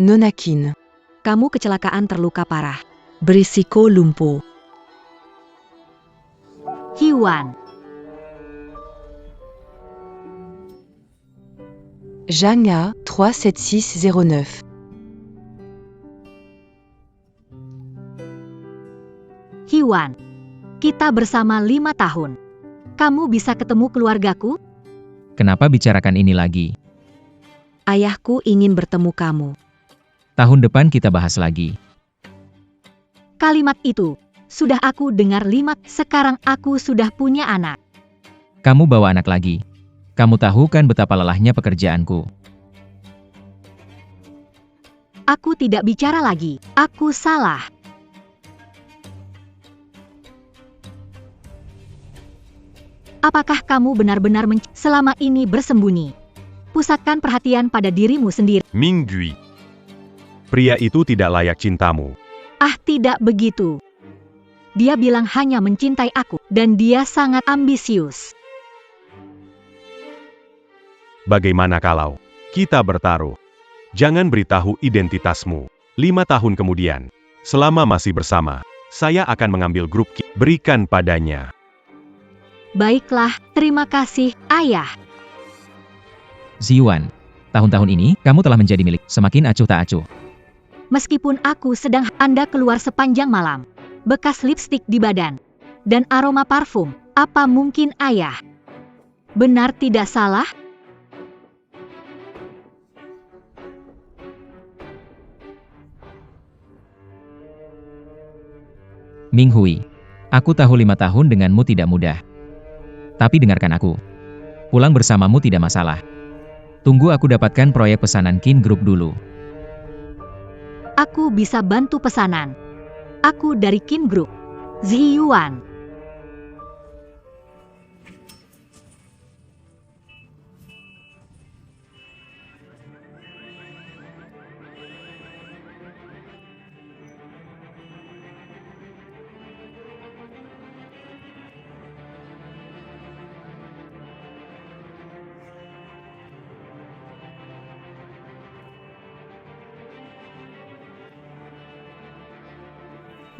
Nonakin. Kamu kecelakaan terluka parah. Berisiko lumpuh. Hyuan. Janga 37609. Hyuan. Kita bersama 5 tahun. Kamu bisa ketemu keluargaku? Kenapa bicarakan ini lagi? Ayahku ingin bertemu kamu. Tahun depan kita bahas lagi. Kalimat itu sudah aku dengar 5. Sekarang aku sudah punya anak. Kamu bawa anak lagi. Kamu tahu kan betapa lelahnya pekerjaanku. Aku tidak bicara lagi. Aku salah. Apakah kamu benar-benar selama ini bersembunyi? Pusatkan perhatian pada dirimu sendiri. Minggui. Pria itu tidak layak cintamu. Ah, tidak begitu. Dia bilang hanya mencintai aku, dan dia sangat ambisius. Bagaimana kalau kita bertaruh? Jangan beritahu identitasmu. 5 tahun kemudian, selama masih bersama, saya akan mengambil grup berikan padanya. Baiklah, terima kasih, Ayah. Ziyuan, tahun-tahun ini, kamu telah menjadi milik, semakin acuh tak acuh. Meskipun aku sedang, Anda keluar sepanjang malam. Bekas lipstik di badan. Dan aroma parfum. Apa mungkin Ayah? Benar tidak salah? Ming Hui, aku tahu 5 tahun denganmu tidak mudah. Tapi dengarkan aku. Pulang bersamamu tidak masalah. Tunggu aku dapatkan proyek pesanan Kin Group dulu. Aku bisa bantu pesanan. Aku dari Kin Group. Ziyuan.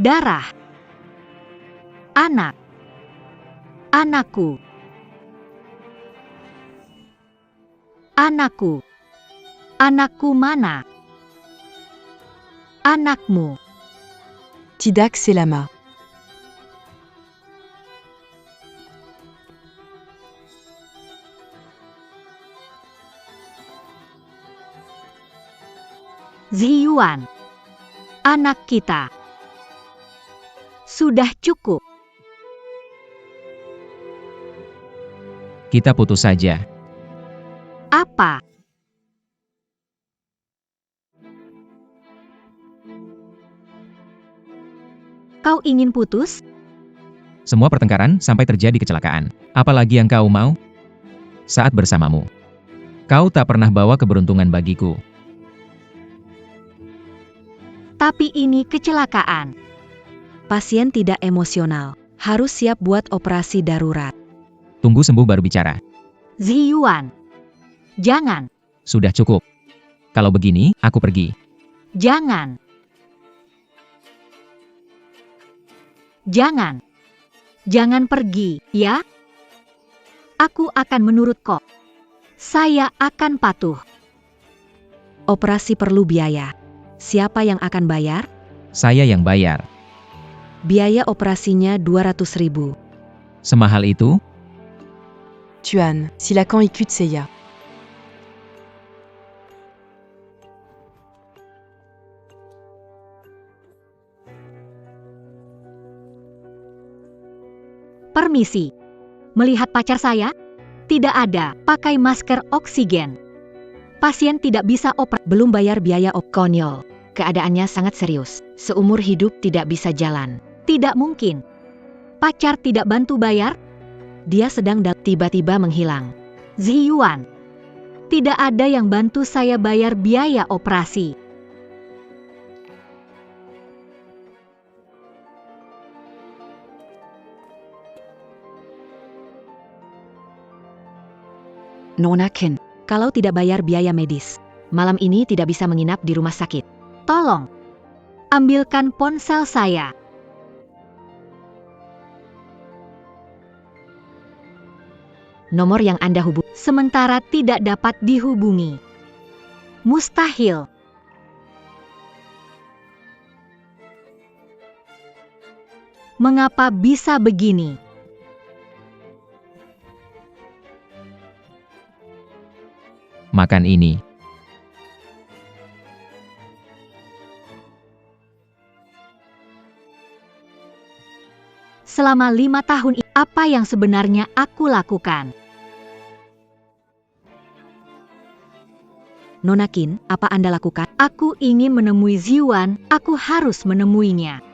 Darah. Anak. Anakku. Anakku. Anakku mana? Anakmu. Tidak selama. Ziyuan. Anak kita. Sudah cukup. Kita putus saja. Apa? Kau ingin putus? Semua pertengkaran sampai terjadi kecelakaan. Apalagi yang kau mau? Saat bersamamu. Kau tak pernah bawa keberuntungan bagiku. Tapi ini kecelakaan. Pasien tidak emosional. Harus siap buat operasi darurat. Tunggu sembuh baru bicara. Ziyuan. Jangan. Sudah cukup. Kalau begini, aku pergi. Jangan. Jangan. Jangan pergi, ya? Aku akan menurut kok. Saya akan patuh. Operasi perlu biaya. Siapa yang akan bayar? Saya yang bayar. Biaya operasinya 200.000. Semahal itu? Tuan, silakan ikut saya. Permisi. Melihat pacar saya? Tidak ada, pakai masker oksigen. Pasien tidak bisa operasi. Belum bayar biaya konyol. Keadaannya sangat serius. Seumur hidup tidak bisa jalan. Tidak mungkin. Pacar tidak bantu bayar? Dia sedang tiba-tiba menghilang. Ziyuan. Tidak ada yang bantu saya bayar biaya operasi. Nona Ken, kalau tidak bayar biaya medis, Malam ini tidak bisa menginap di rumah sakit. Tolong, ambilkan ponsel saya. Nomor yang Anda hubungi Sementara tidak dapat dihubungi. Mustahil. Mengapa bisa begini? Makan ini. Selama 5 tahun apa yang sebenarnya aku lakukan? Nona Qin, apa Anda lakukan? Aku ingin menemui Ziwan, aku harus menemuinya.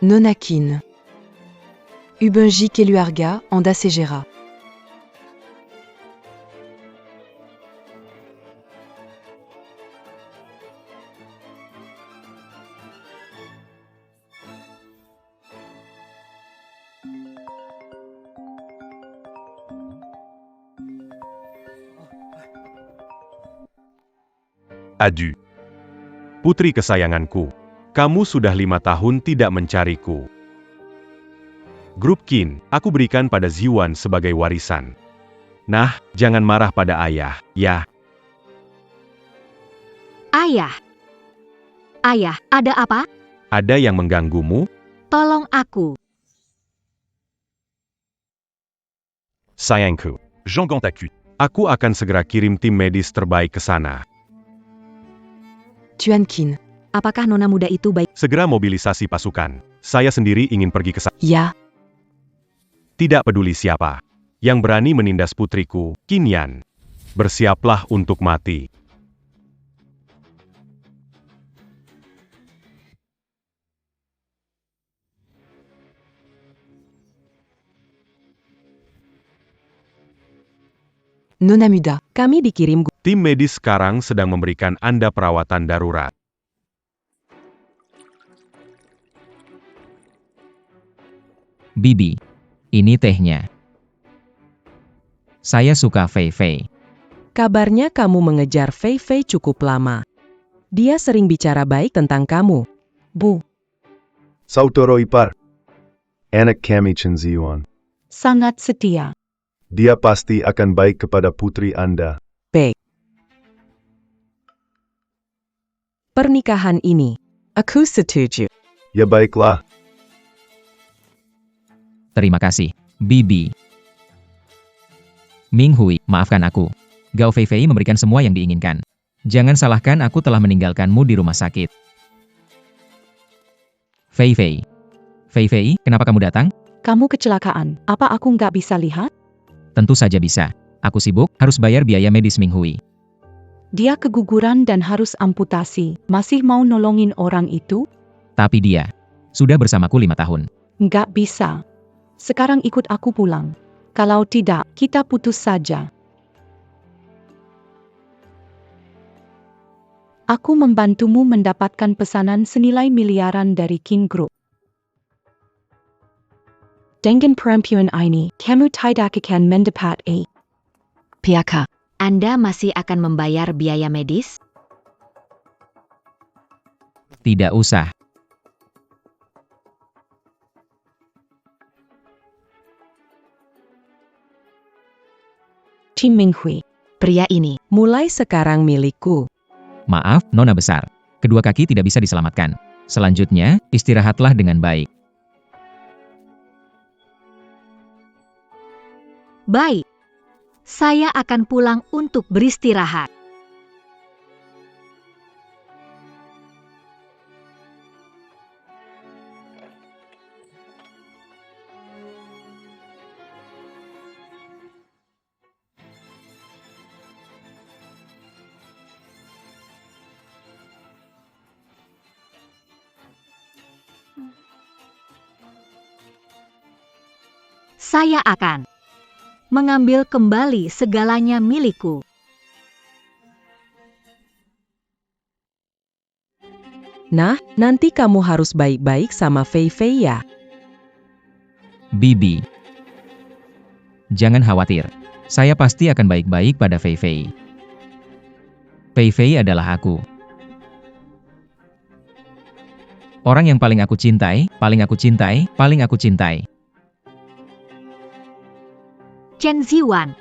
Nona Qin. Ubenji Keluarga Anda Segera. Adieu. Putri kesayanganku, kamu sudah 5 tahun tidak mencariku. Grup Qin, aku berikan pada Ziwan sebagai warisan. Nah, jangan marah pada ayah, ya. Ayah. Ayah, ada apa? Ada yang mengganggumu? Tolong aku. Sayangku, Jean Gantaku. Aku akan segera kirim tim medis terbaik ke sana. Tuan Qin. Apakah nona muda itu baik? Segera mobilisasi pasukan. Saya sendiri ingin pergi ke sana. Ya. Tidak peduli siapa yang berani menindas putriku, Qin Yan. Bersiaplah untuk mati. Nona Muda. Kami dikirim Tim medis sekarang sedang memberikan Anda perawatan darurat. Bibi. Ini tehnya. Saya suka Fei Fei. Kabarnya kamu mengejar Fei Fei cukup lama. Dia sering bicara baik tentang kamu. Bu, Sautoro ipar. Anak kami Chen Ziwan. sangat setia. Dia pasti akan baik kepada putri Anda. Baik. Pernikahan ini, aku setuju. Ya baiklah. Terima kasih, Bibi. Ming Hui, maafkan aku. Gao Fei Fei memberikan semua yang diinginkan. Jangan salahkan aku telah meninggalkanmu di rumah sakit. Fei Fei. Fei Fei, kenapa kamu datang? Kamu kecelakaan, apa aku nggak bisa lihat? Tentu saja bisa. Aku sibuk, harus bayar biaya medis Ming Hui. Dia keguguran dan harus amputasi. Masih mau nolongin orang itu? Tapi dia sudah bersamaku 5 tahun. Nggak bisa. Sekarang ikut aku pulang. Kalau tidak, kita putus saja. Aku membantumu mendapatkan pesanan senilai miliaran dari Qin Group. Dengan perempuan ini, kamu tidak akan mendapat PHK. Anda masih akan membayar biaya medis? Tidak usah. Tim Ming Hui. Pria ini, Mulai sekarang milikku. Maaf, Nona besar. Kedua kaki tidak bisa diselamatkan. Selanjutnya, istirahatlah dengan baik. Baik. Saya akan pulang untuk beristirahat. Saya akan mengambil kembali segalanya milikku. Nah, nanti kamu harus baik-baik sama Fei Fei ya. Bibi. Jangan khawatir. Saya pasti akan baik-baik pada Fei Fei. Fei Fei adalah aku. Orang yang paling aku cintai, paling aku cintai, paling aku cintai. Chen Ziwan,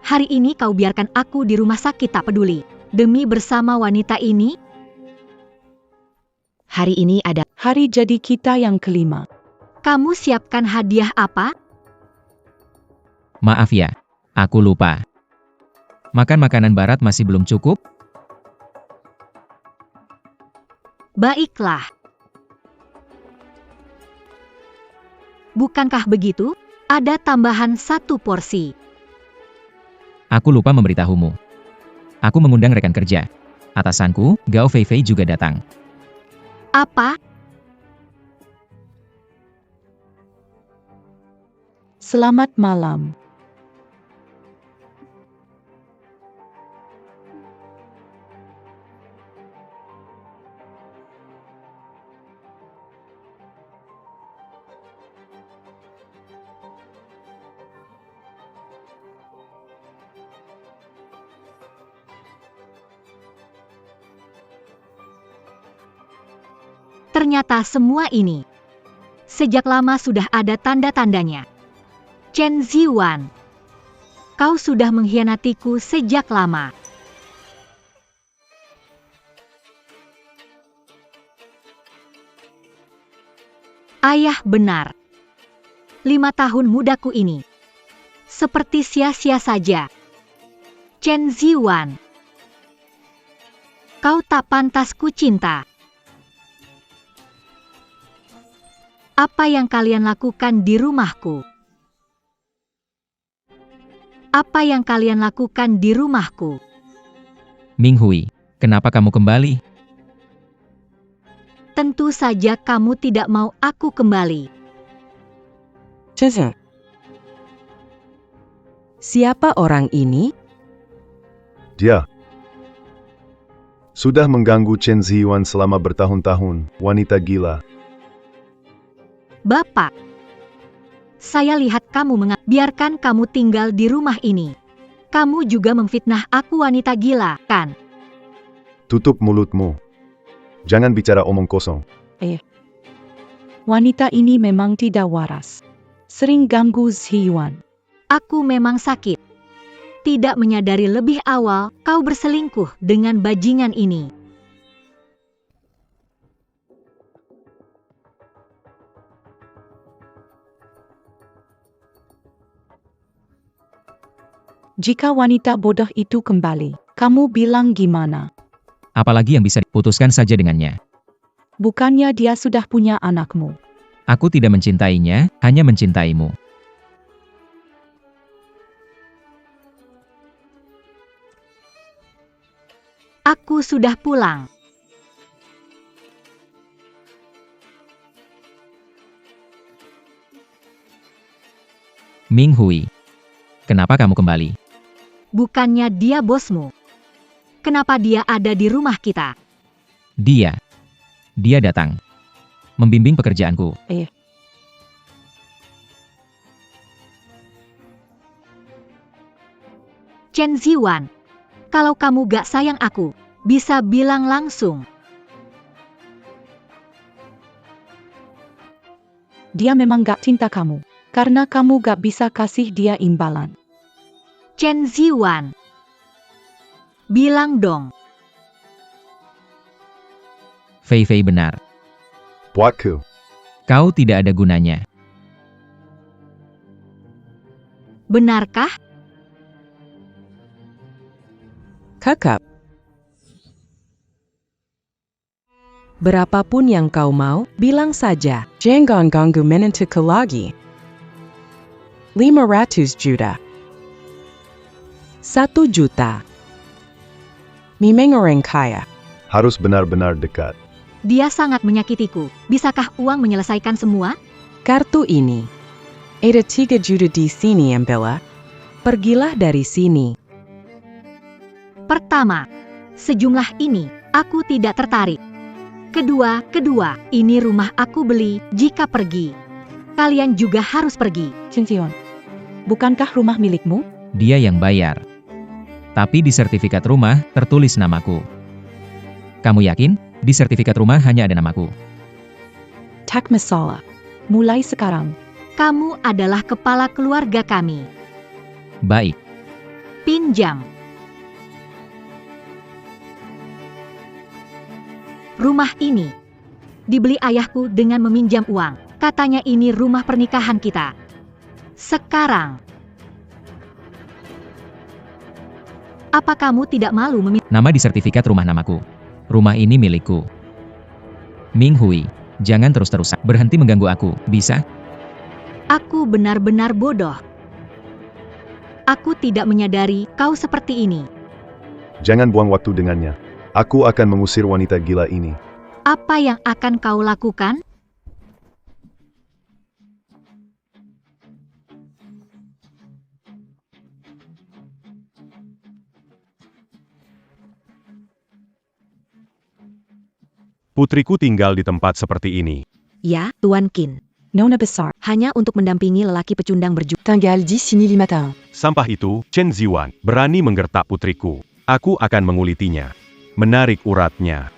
hari ini kau biarkan aku di rumah sakit tak peduli. Demi bersama wanita ini, Hari ini ada Hari jadi kita yang kelima. kamu siapkan hadiah apa? Maaf ya, aku lupa. Makan makanan barat masih belum cukup? Baiklah. Bukankah begitu? Ada tambahan 1 porsi. Aku lupa memberitahumu. Aku mengundang rekan kerja. Atasanku, Gao Fei Fei juga datang. Apa? Selamat malam. Ternyata semua ini sejak lama sudah ada tanda-tandanya. Chen Ziwan, kau sudah mengkhianatiku sejak lama. Ayah benar. 5 tahun mudaku ini seperti sia-sia saja. Chen Ziwan, kau tak pantas ku cinta. Apa yang kalian lakukan di rumahku? Apa yang kalian lakukan di rumahku? Ming Hui, kenapa kamu kembali? Tentu saja kamu tidak mau aku kembali. Siapa orang ini? Dia sudah mengganggu Chen Ziwan selama bertahun-tahun, wanita gila. Bapak, saya lihat kamu biarkan kamu tinggal di rumah ini. Kamu juga memfitnah aku wanita gila, kan? Tutup mulutmu. Jangan bicara omong kosong. Wanita ini memang tidak waras. Sering ganggu Ziwan. Aku memang sakit. Tidak menyadari lebih awal kau berselingkuh dengan bajingan ini. Jika wanita bodoh itu kembali, kamu bilang gimana? Apalagi yang bisa diputuskan saja dengannya. Bukannya dia sudah punya anakmu? Aku tidak mencintainya, hanya mencintaimu. Aku sudah pulang. Ming Hui, kenapa kamu kembali? Bukannya dia bosmu. Kenapa dia ada di rumah kita? Dia datang. Membimbing pekerjaanku. Chen Ziwan, kalau kamu gak sayang aku, bisa bilang langsung. Dia memang gak cinta kamu, karena kamu gak bisa kasih dia imbalan. Chen Ziwan, bilang dong. Fei Fei benar. Buatku. Kau tidak ada gunanya. Benarkah? Kakak. Berapapun yang kau mau, bilang saja. Jangan ganggu menantuku lagi. 500 juta. 1 juta. Memang orang kaya. Harus benar-benar dekat. Dia sangat menyakitiku. Bisakah uang menyelesaikan semua? Kartu ini. Ada 3 juta di sini, Ambella. Pergilah dari sini. Pertama, sejumlah ini, aku tidak tertarik. Kedua, ini rumah aku beli, jika pergi. Kalian juga harus pergi. Chen Ziwan, bukankah rumah milikmu? Dia yang bayar. Tapi di sertifikat rumah tertulis namaku. Kamu yakin? Di sertifikat rumah hanya ada namaku. Tak masalah. Mulai sekarang. Kamu adalah kepala keluarga kami. Baik. Pinjam. Rumah ini dibeli ayahku dengan meminjam uang. Katanya ini rumah pernikahan kita. Sekarang, apa kamu tidak malu meminta? Nama di sertifikat rumah namaku. Rumah ini milikku. Ming Hui, jangan terus-terusan berhenti mengganggu aku, bisa? Aku benar-benar bodoh. Aku tidak menyadari kau seperti ini. Jangan buang waktu dengannya. Aku akan mengusir wanita gila ini. Apa yang akan kau lakukan? Putriku tinggal di tempat seperti ini. Ya, Tuan Qin. Nona besar. Hanya untuk mendampingi lelaki pecundang berjuang. Tinggal di sini 5 tahun. Sampah itu, Chen Ziwan, berani menggertak putriku. Aku akan mengulitinya. Menarik uratnya.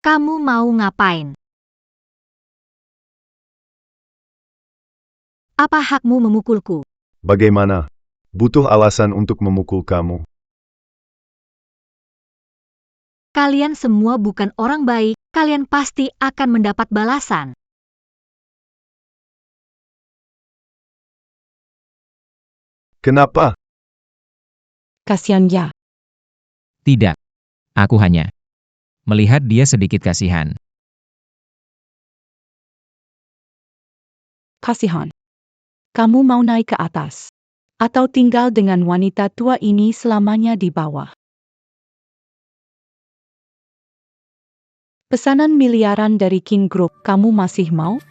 Kamu mau ngapain? Apa hakmu memukulku? Bagaimana? Butuh alasan untuk memukul kamu. Kalian semua bukan orang baik, kalian pasti akan mendapat balasan. Kenapa? Kasihan ya. Tidak. Aku hanya melihat dia sedikit kasihan. Kasihan. Kamu mau naik ke atas? Atau tinggal dengan wanita tua ini selamanya di bawah? Pesanan miliaran dari King Group, kamu masih mau?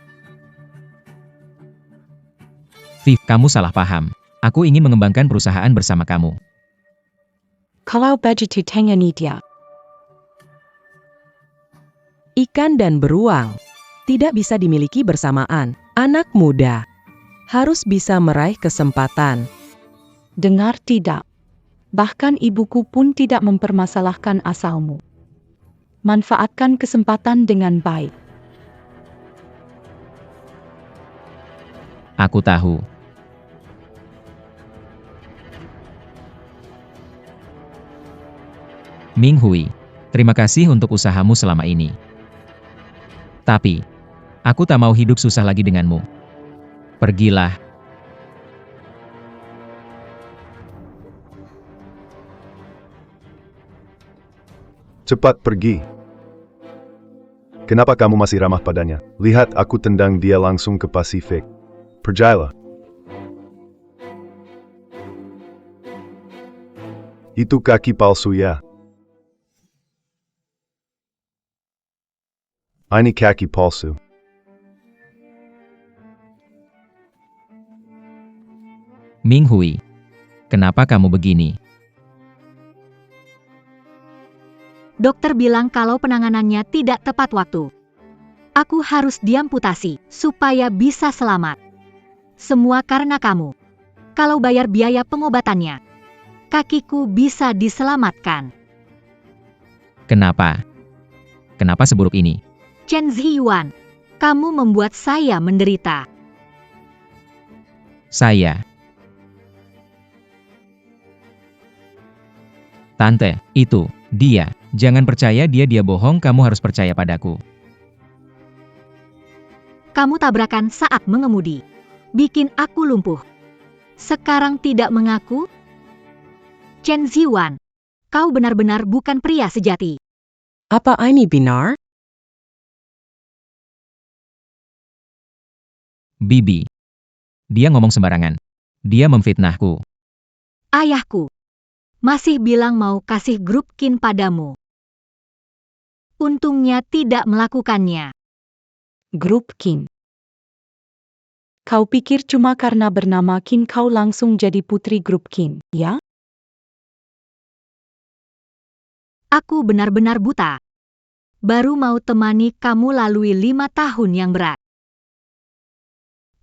Viv, kamu salah paham. Aku ingin mengembangkan perusahaan bersama kamu. Kalau begitu tangani dia. Ikan dan beruang tidak bisa dimiliki bersamaan. Anak muda harus bisa meraih kesempatan. Dengar tidak? Bahkan ibuku pun tidak mempermasalahkan asalmu. Manfaatkan kesempatan dengan baik. Aku tahu. Ming Hui, terima kasih untuk usahamu selama ini. Tapi, aku tak mau hidup susah lagi denganmu. Pergilah. Cepat pergi. Kenapa kamu masih ramah padanya? Lihat aku tendang dia langsung ke Pasifik. Percayalah. Itu kaki palsu ya. Ini kaki palsu. Ming Hui, kenapa kamu begini? Dokter bilang kalau penanganannya tidak tepat waktu. Aku harus diamputasi supaya bisa selamat. Semua karena kamu. Kalau bayar biaya pengobatannya, kakiku bisa diselamatkan. Kenapa? Kenapa seburuk ini? Chen Ziyuan, kamu membuat saya menderita. Saya. Tante, itu, dia. Jangan percaya dia bohong, kamu harus percaya padaku. Kamu tabrakan saat mengemudi. Bikin aku lumpuh. Sekarang tidak mengaku? Chen Ziyuan, kau benar-benar bukan pria sejati. Apa ini benar? Bibi. Dia ngomong sembarangan. Dia memfitnahku. Ayahku masih bilang mau kasih grup Qin padamu. Untungnya tidak melakukannya. Grup Qin. Kau pikir cuma karena bernama Qin kau langsung jadi putri grup Qin, ya? Aku benar-benar buta. Baru mau temani kamu lalui 5 tahun yang berat.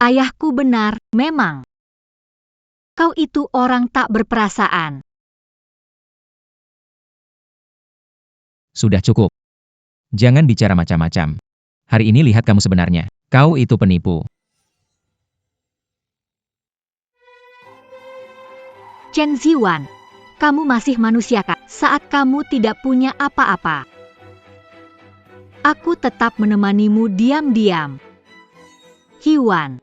Ayahku benar, memang. Kau itu orang tak berperasaan. Sudah cukup. Jangan bicara macam-macam. Hari ini lihat kamu sebenarnya. Kau itu penipu. Chen Ziwan, kamu masih manusia kah? Saat kamu tidak punya apa-apa. Aku tetap menemanimu diam-diam. Hiwan.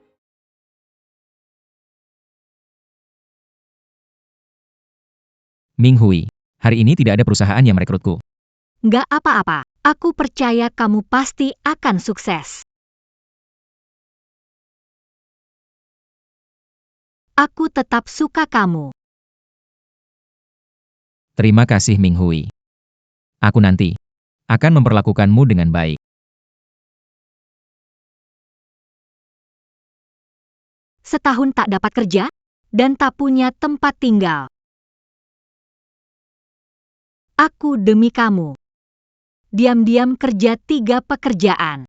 Ming Hui, hari ini tidak ada perusahaan yang merekrutku. Nggak apa-apa, aku percaya kamu pasti akan sukses. Aku tetap suka kamu. Terima kasih Ming Hui. Aku nanti akan memperlakukanmu dengan baik. Setahun tak dapat kerja, dan tak punya tempat tinggal. Aku demi kamu. Diam-diam kerja 3 pekerjaan.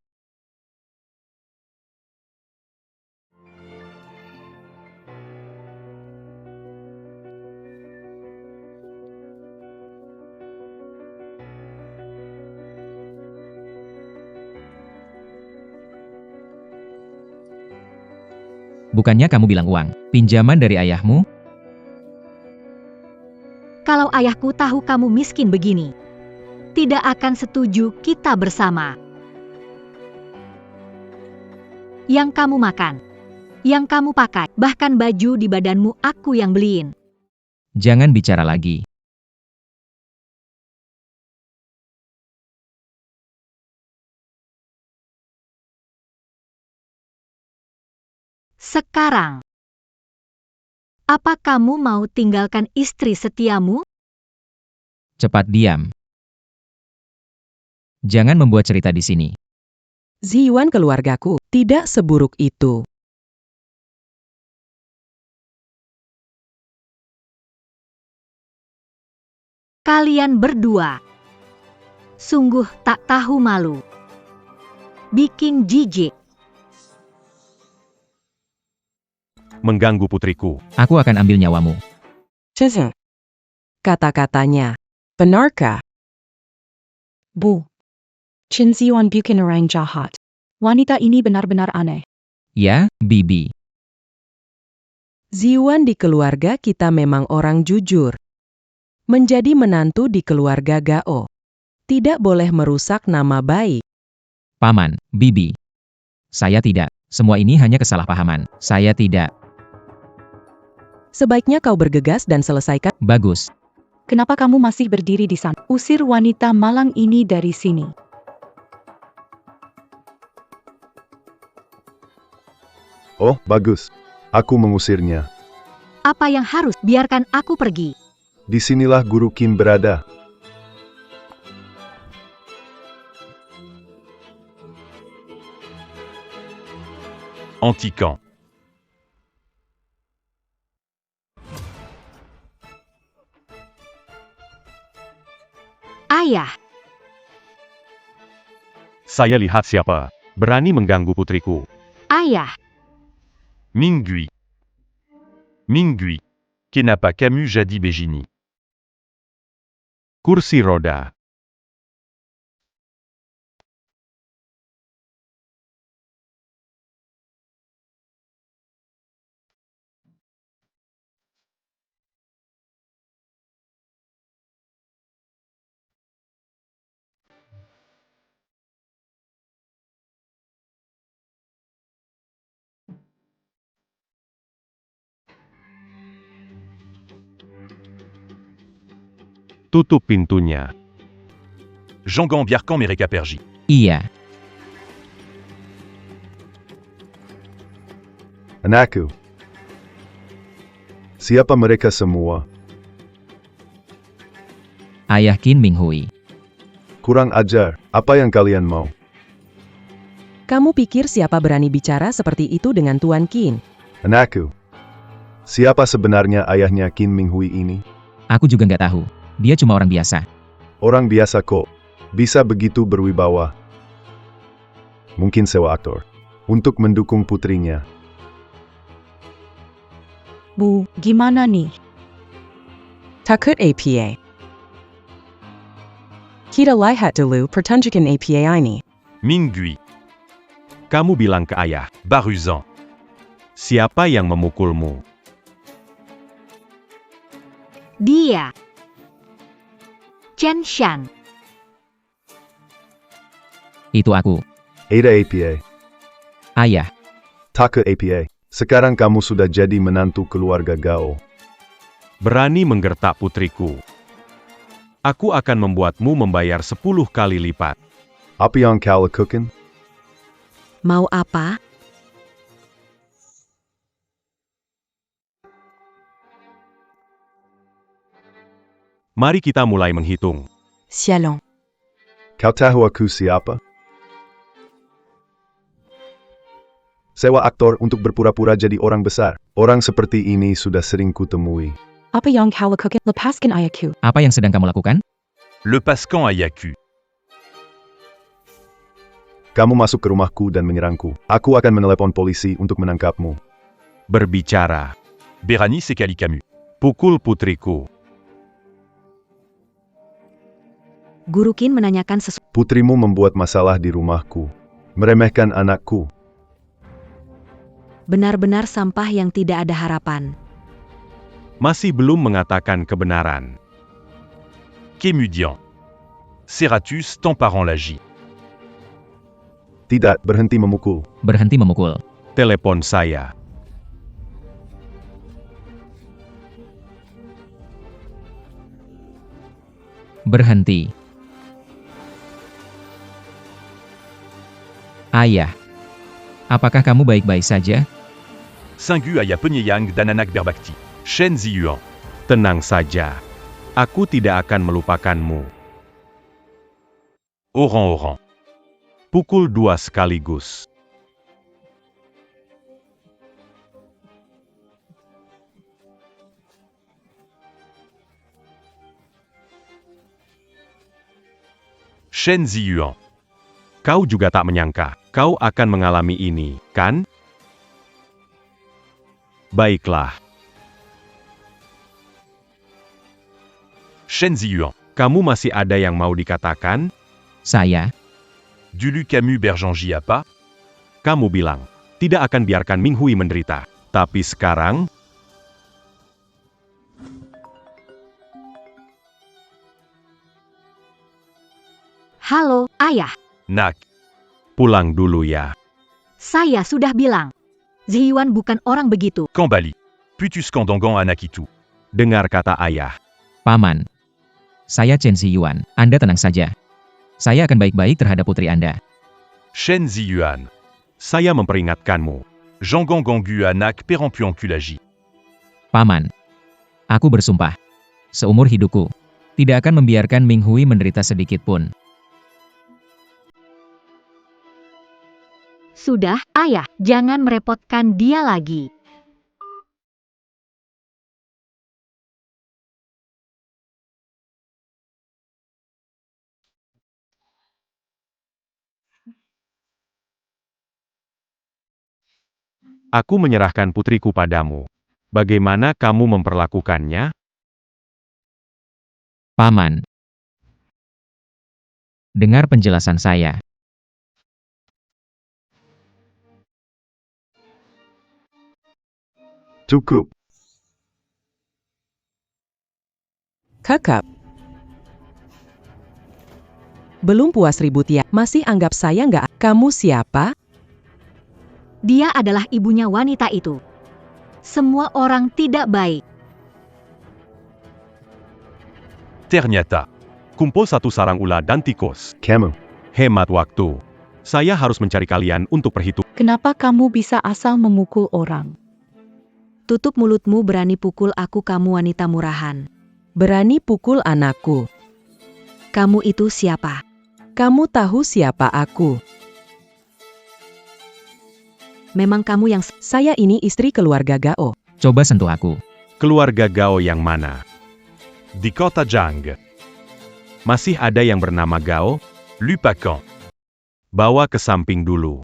Bukannya kamu bilang uang, pinjaman dari ayahmu? Kalau ayahku tahu kamu miskin begini, tidak akan setuju kita bersama. Yang kamu makan, yang kamu pakai, bahkan baju di badanmu aku yang beliin. Jangan bicara lagi. Sekarang, apa kamu mau tinggalkan istri setiamu? Cepat diam. Jangan membuat cerita di sini. Ziwan keluargaku tidak seburuk itu. Kalian berdua sungguh tak tahu malu. Bikin jijik. Mengganggu putriku. Aku akan ambil nyawamu. Kata-katanya, benarkah? Bu. Chen Ziwan bukan orang jahat. Wanita ini benar-benar aneh. Ya, Bibi. Ziwan di keluarga kita memang orang jujur. Menjadi menantu di keluarga Gao tidak boleh merusak nama baik. Paman, Bibi. Saya tidak. Semua ini hanya kesalahpahaman. Saya tidak. Sebaiknya kau bergegas dan selesaikan. Bagus. Kenapa kamu masih berdiri di sana? Usir wanita malang ini dari sini. Oh, bagus. Aku mengusirnya. Apa yang harus biarkan aku pergi? Disinilah Guru Qin berada. Antiquant. Ayah, Saya lihat siapa berani mengganggu putriku. ayah, Minggui. Minggui. Kenapa kamu jadi begini? Kursi roda. Tutup pintunya. Jean Gambiarcan Mereka Pergi. Iya. Anakku. Siapa mereka semua? Ayah Qin Ming Hui. Kurang ajar. Apa yang kalian mau? Kamu pikir siapa berani bicara seperti itu dengan Tuan Qin? Anakku. Siapa sebenarnya ayahnya Qin Ming Hui ini? Aku juga nggak tahu. Dia cuma orang biasa. Orang biasa kok. Bisa begitu berwibawa. Mungkin sewa aktor. Untuk mendukung putrinya. Bu, gimana nih? Takut APA. Kita lihat dulu pertunjukan APA ini. Minggui. Kamu bilang ke ayah, Baruzan. siapa yang memukulmu? Dia. Chen Shan. Itu aku. Ada APA. Ayah, Takut APA. Sekarang kamu sudah jadi menantu keluarga Gao. Berani menggertak putriku. Aku akan membuatmu membayar 10 kali lipat. Apa yang kau lakukan? Mau apa? Mari kita mulai menghitung. Sialong. Kau tahu aku siapa? Sewa aktor untuk berpura-pura jadi orang besar. Orang seperti ini sudah sering kutemui. Apa yang kau lakukan? Lepaskan ayahku. apa yang sedang kamu lakukan? Lepaskan Ayaku. Kamu masuk ke rumahku dan menyerangku. Aku akan menelepon polisi untuk menangkapmu. Berbicara. Béranis et Kalikamu. Pukul putriku. Guru Qin menanyakan sesuatu. Putrimu membuat masalah di rumahku. Meremehkan anakku. Benar-benar sampah yang tidak ada harapan. Masih belum mengatakan kebenaran. Kemudian. Serratus, ton parent l'agit. Tidak, berhenti memukul. Berhenti memukul. Telepon saya. Berhenti. Ayah, apakah kamu baik-baik saja? Singu Aya Penyeyang dan Anak Berbakti. Shen Ziyuan. Tenang saja. Aku tidak akan melupakanmu. Oran. Pukul 2 sekaligus. Shen Ziyuan. Kau juga tak menyangka, kau akan mengalami ini, kan? Baiklah, Shen Ziyuan. kamu masih ada yang mau dikatakan? Saya, Dulu Camus Bergenji apa? Kamu bilang, tidak akan biarkan Ming Hui menderita. Tapi sekarang, Halo, ayah. Nak. pulang dulu ya. Saya sudah bilang. Ziyuan bukan orang begitu. Kambali. Putus Kandongan Anakitu. Dengar kata ayah. Paman. Saya Chen Ziyuan, Anda tenang saja. Saya akan baik-baik terhadap putri Anda. Shen Ziyuan. Saya memperingatkanmu. Jangon Gangu Anak Perempuan Kulagi. Paman. Aku bersumpah. Seumur hidupku. Tidak akan membiarkan Ming Hui menderita sedikit pun. Sudah, ayah. Jangan merepotkan dia lagi. Aku menyerahkan putriku padamu. Bagaimana kamu memperlakukannya? Paman. Dengar penjelasan saya. Cukup. Kakak. Belum puas ribut ya? Masih anggap saya nggak? Kamu siapa? Dia adalah ibunya wanita itu. Semua orang tidak baik. Ternyata. Kumpul satu sarang ular dan tikus. Kamu. Hemat waktu. Saya harus mencari kalian untuk perhitungan. Kenapa kamu bisa asal memukul orang? Tutup mulutmu, berani pukul aku, kamu wanita murahan. Berani pukul anakku. Kamu itu siapa? Kamu tahu siapa aku? Memang kamu yang... Saya ini istri keluarga Gao. Coba sentuh aku. Keluarga Gao yang mana? Di kota Jang. Masih ada yang bernama Gao? Lupakan. Bawa ke samping dulu.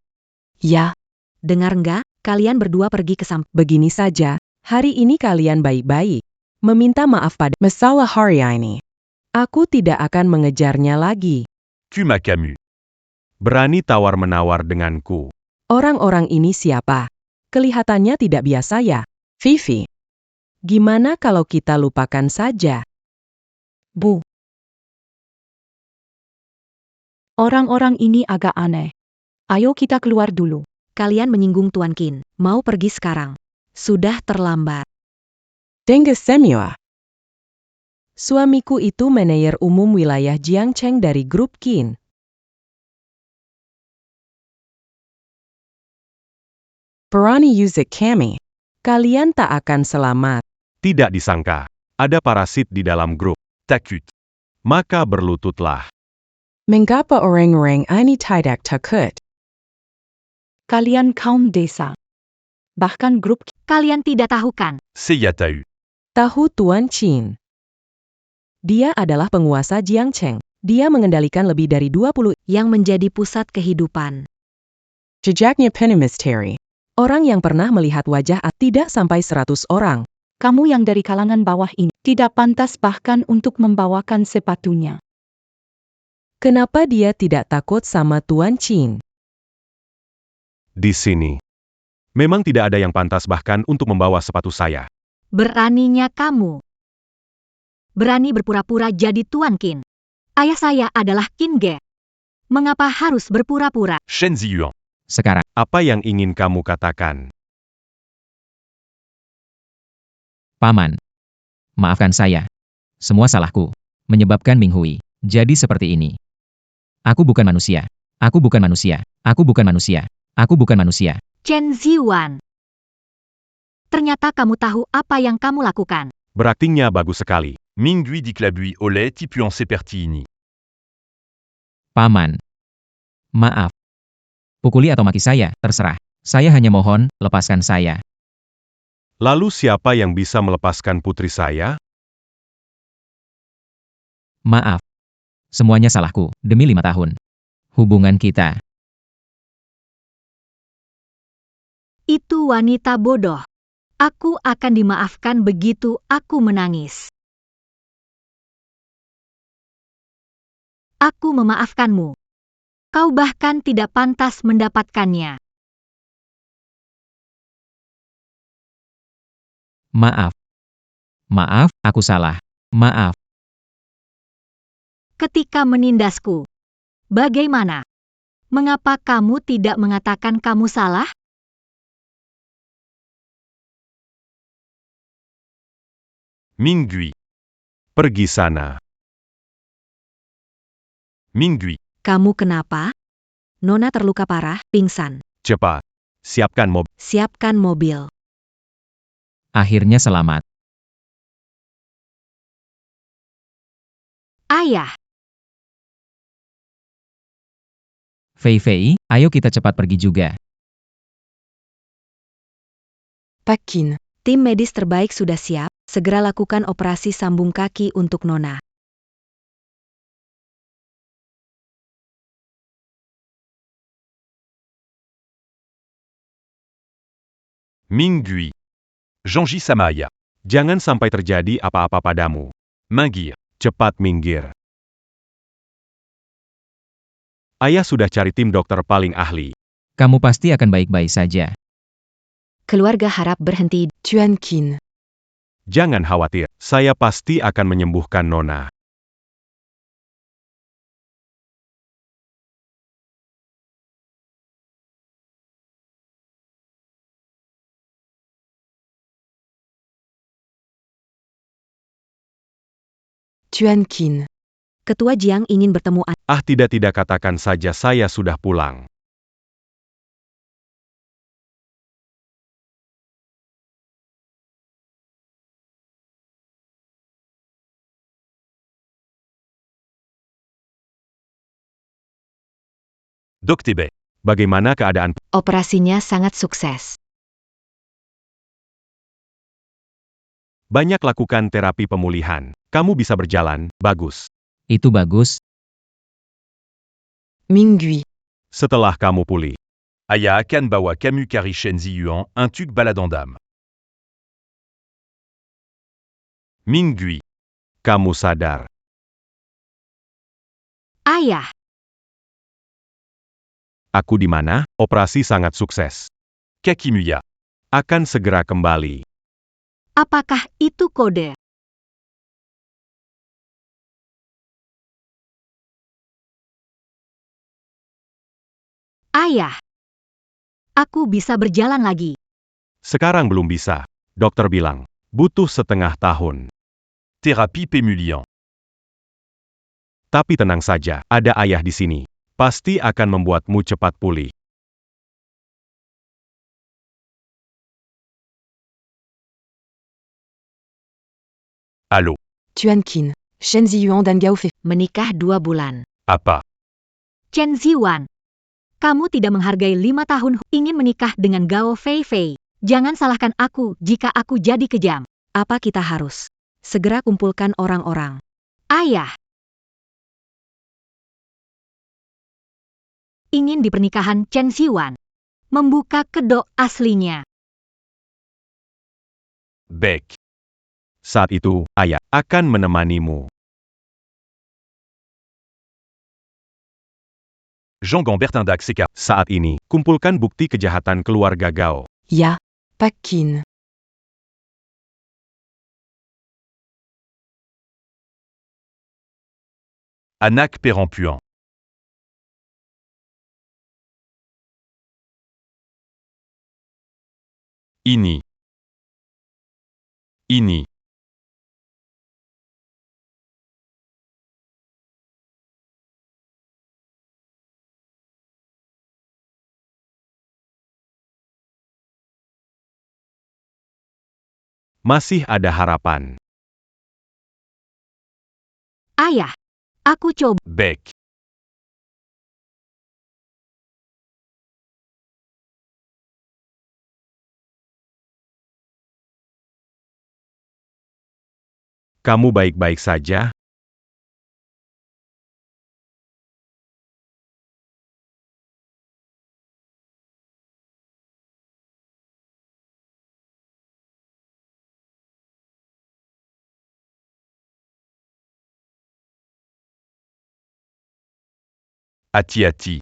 Ya, Dengar nggak? Kalian berdua pergi ke samping. begini saja. Hari ini kalian baik-baik. Meminta maaf pada masalah hari ini. Aku tidak akan mengejarnya lagi. Tu m'as Camus. Berani tawar-menawar denganku. Orang-orang ini siapa? Kelihatannya tidak biasa ya, Fifi. Gimana kalau kita lupakan saja? Bu. Orang-orang ini agak aneh. Ayo kita keluar dulu. Kalian menyinggung Tuan Qin. Mau pergi sekarang. Sudah terlambat. Dengue semua. Suamiku itu manajer umum wilayah Jiangcheng dari grup Qin. Berani Yuzik kami. Kalian tak akan selamat. Tidak disangka, ada parasit di dalam grup. Takut. Maka berlututlah. Mengapa orang-orang ini tidak takut? Kalian kaum desa. Bahkan grup Kalian tidak tahu kan? Seiya Tahu. Tahu Tuan Qin. Dia adalah penguasa Jiangcheng. Dia mengendalikan lebih dari 20 Yang menjadi pusat kehidupan. jejaknya penuh misteri. Orang yang pernah melihat wajah tidak sampai 100 orang. kamu yang dari kalangan bawah ini tidak pantas bahkan untuk membawakan sepatunya. Kenapa dia tidak takut sama Tuan Qin? Di sini. Memang tidak ada yang pantas bahkan untuk membawa sepatu saya. Beraninya kamu. Berani berpura-pura jadi Tuan Qin. Ayah saya adalah Qin Ge. Mengapa harus berpura-pura? Shen Ziyuan. Sekarang, Apa yang ingin kamu katakan? Paman. Maafkan saya. Semua salahku. Menyebabkan Ming Hui jadi seperti ini. Aku bukan manusia. Aku bukan manusia. Aku bukan manusia. Aku bukan manusia. Chen Ziwan. Ternyata kamu tahu apa yang kamu lakukan. Beraktingnya bagus sekali. Mingdui diklabui oleh tipuan seperti ini. Paman. Maaf. Pukuli atau maki saya, terserah. Saya hanya mohon, lepaskan saya. Lalu siapa yang bisa melepaskan putri saya? Maaf. Semuanya salahku, demi 5 tahun. Hubungan kita. Itu wanita bodoh. Aku akan dimaafkan begitu aku menangis. Aku memaafkanmu. Kau bahkan tidak pantas mendapatkannya. Maaf. Maaf, aku salah. Maaf. Ketika menindasku. Bagaimana? Mengapa kamu tidak mengatakan kamu salah? Mingdui. Pergi sana. Mingdui. Kamu kenapa? Nona terluka parah, pingsan. Cepat. Siapkan mobil. Siapkan mobil. Akhirnya selamat. Ayah. Fei Fei, ayo kita cepat pergi juga. Pak Qin. Tim medis terbaik sudah siap. Segera lakukan operasi sambung kaki untuk Nona. Mingdui. Janji sama ayah. Jangan sampai terjadi apa-apa padamu. Minggir. Cepat minggir. Ayah sudah cari tim dokter paling ahli. Kamu pasti akan baik-baik saja. Keluarga harap berhenti. Tuan Qin. Jangan khawatir, saya pasti akan menyembuhkan Nona. Tuan Qin. Ketua Jiang ingin bertemu. Tidak katakan saja saya sudah pulang. Dok Tebe. Bagaimana keadaan? Operasinya sangat sukses. Banyak lakukan terapi pemulihan. Kamu bisa berjalan, bagus. Itu bagus. Mingdui. Setelah kamu pulih, Ayah akan bawa Camus Kari Shen Ziyuan un tuk baladandam. Minggui. Kamu sadar. Ayah, Aku di mana? Operasi sangat sukses. Kakimuya. Akan segera kembali. apakah itu kode? Ayah, aku bisa berjalan lagi. Sekarang belum bisa. Dokter bilang, butuh setengah tahun. Thérapie Pémulian. Tapi tenang saja, ada ayah di sini. Pasti akan membuatmu cepat pulih. Allô. Tuankin, Shen Ziyuan dan Gao Fei. Menikah 2 bulan. Apa. Chen Ziwan, kamu tidak menghargai 5 tahun ingin menikah dengan Gao Fei Fei. Jangan salahkan aku jika aku jadi kejam. Apa kita harus segera kumpulkan orang-orang? Ayah, ingin di pernikahan Chen Ziwan. Membuka kedok aslinya. Bec. Saat itu, ayah akan menemanimu. Jean Gambertin d'Axeca. Saat ini, kumpulkan bukti kejahatan keluarga Gao. Ya, Pakin. Anak Perrampuan. Ini. Ini. Masih ada harapan. Ayah, aku coba. Bec. Kamu baik-baik saja? Hati-hati.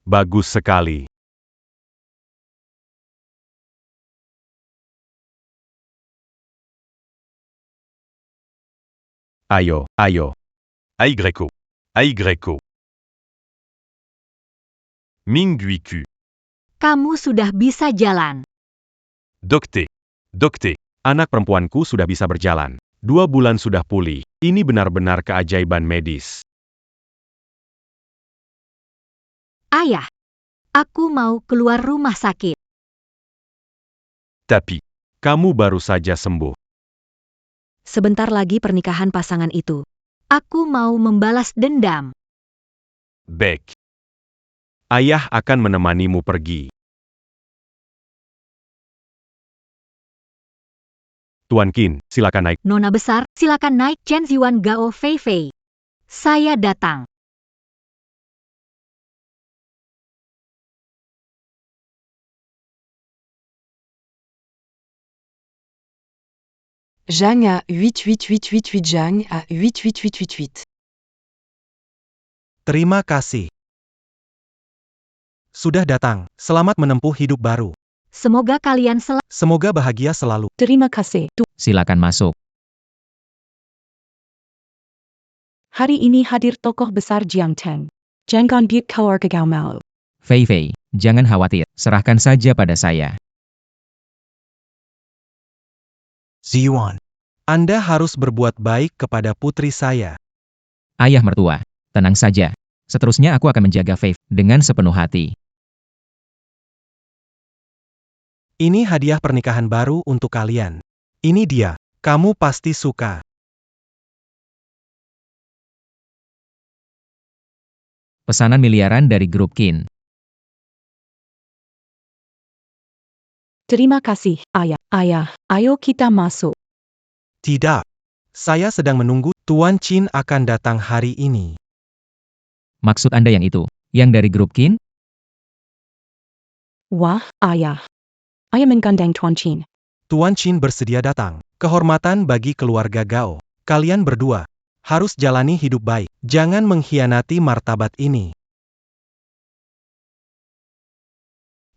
Bagus sekali. Ayo, ayo. Ai Greco. Ai Greco. Minggui Q. Kamu sudah bisa jalan. Docté. Docté. Anak perempuanku sudah bisa berjalan. 2 bulan sudah pulih. Ini benar-benar keajaiban medis. Ayah, aku mau keluar rumah sakit. Tapi. Kamu baru saja sembuh. Sebentar lagi pernikahan pasangan itu. Aku mau membalas dendam. Bec. Ayah akan menemanimu pergi. Tuan Qin, silakan naik. Nona besar, silakan naik Chen Ziwan Gao Fei Fei. Saya datang. Zhang à 88888 Zhang à 88888. Terima kasih. Sudah datang. Selamat menempuh hidup baru. Semoga kalian Semoga bahagia selalu. Terima kasih. Silakan masuk. Hari ini hadir tokoh besar Jiang Teng. Jangan biar keluarga Gao malu. Fei Fei, jangan khawatir. Serahkan saja pada saya. Ziyuan. Anda harus berbuat baik kepada putri saya. Ayah mertua, tenang saja. Seterusnya aku akan menjaga Fei dengan sepenuh hati. Ini hadiah pernikahan baru untuk kalian. Ini dia. Kamu pasti suka. Pesanan miliaran dari grup Qin. Terima kasih, ayah. Ayah, ayo kita masuk. Tidak. Saya sedang menunggu. Tuan Qin akan datang hari ini. Maksud Anda yang itu? Yang dari grup Qin? Wah, ayah. Ayah menggandeng Tuan Qin. Tuan Qin bersedia datang. Kehormatan bagi keluarga Gao. Kalian berdua harus jalani hidup baik. Jangan mengkhianati martabat ini.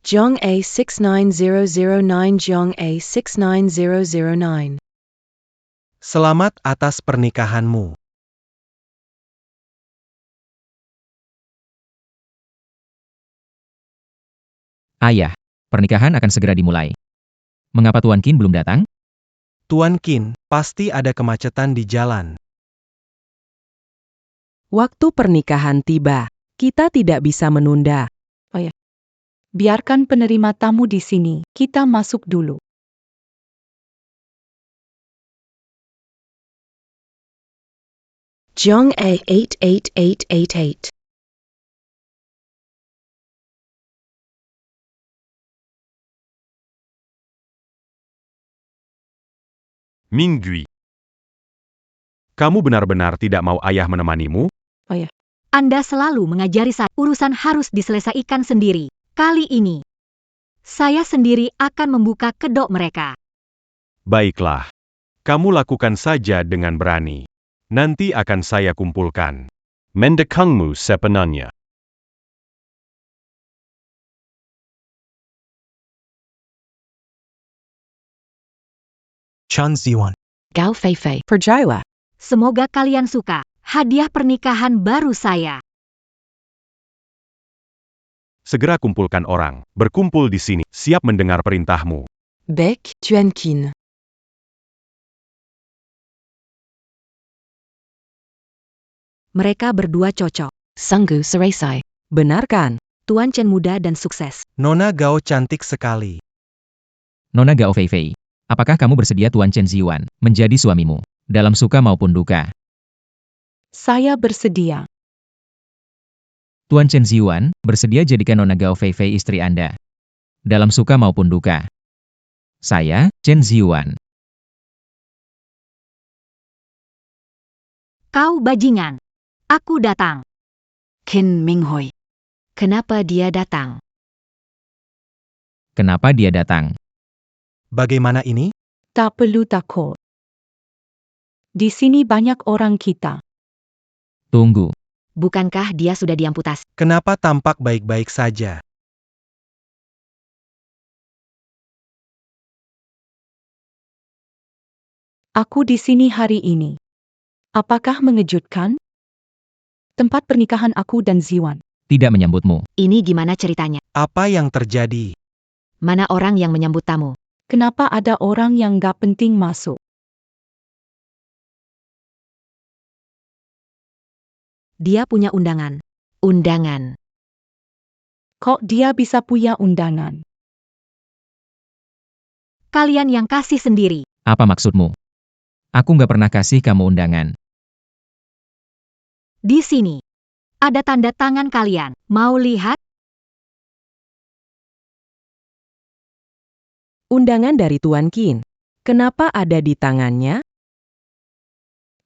Jiang A 69009 Jiang A 69009. Selamat atas pernikahanmu. Ayah, pernikahan akan segera dimulai. Mengapa Tuan Qin belum datang? Tuan Qin, pasti ada kemacetan di jalan. Waktu pernikahan tiba. Kita tidak bisa menunda. Biarkan penerima tamu di sini. Kita masuk dulu. Jiang A 88888. Minggui. Kamu benar-benar tidak mau ayah menemanimu? Anda selalu mengajari saya, urusan harus diselesaikan sendiri. Kali ini, saya sendiri akan membuka kedok mereka. Baiklah. Kamu lakukan saja dengan berani. Nanti akan saya kumpulkan. Mendekangmu sepenanya. Chan Ziwan. Gao Feifei. Percayalah. Semoga kalian suka hadiah pernikahan baru saya. Segera kumpulkan orang. Berkumpul di sini. Siap mendengar perintahmu. Baek Tuan Qin. Mereka berdua cocok. Sanggu Seresai. Benarkan. Tuan Chen muda dan sukses. Nona Gao cantik sekali. Nona Gao Feifei, apakah kamu bersedia Tuan Chen Ziwan menjadi suamimu, dalam suka maupun duka? Saya bersedia. Tuan Chen Ziwan bersedia jadikan Nona Gao Feifei istri Anda, dalam suka maupun duka. Saya, Chen Ziwan. Kau bajingan. Aku datang. Qin Minghui. Kenapa dia datang? Kenapa dia datang? Bagaimana ini? Tak perlu takut. Di sini banyak orang kita. Tunggu. Bukankah dia sudah diamputasi? Kenapa tampak baik-baik saja? Aku di sini hari ini. Apakah mengejutkan? Tempat pernikahan aku dan Ziwan. Tidak menyambutmu. Ini gimana ceritanya? Apa yang terjadi? Mana orang yang menyambut tamu? Kenapa ada orang yang gak penting masuk? Dia punya undangan. Undangan. Kok dia bisa punya undangan? Kalian yang kasih sendiri. Apa maksudmu? Aku nggak pernah kasih kamu undangan. Di sini. Ada tanda tangan kalian. Mau lihat? Undangan dari Tuan Qin. Kenapa ada di tangannya?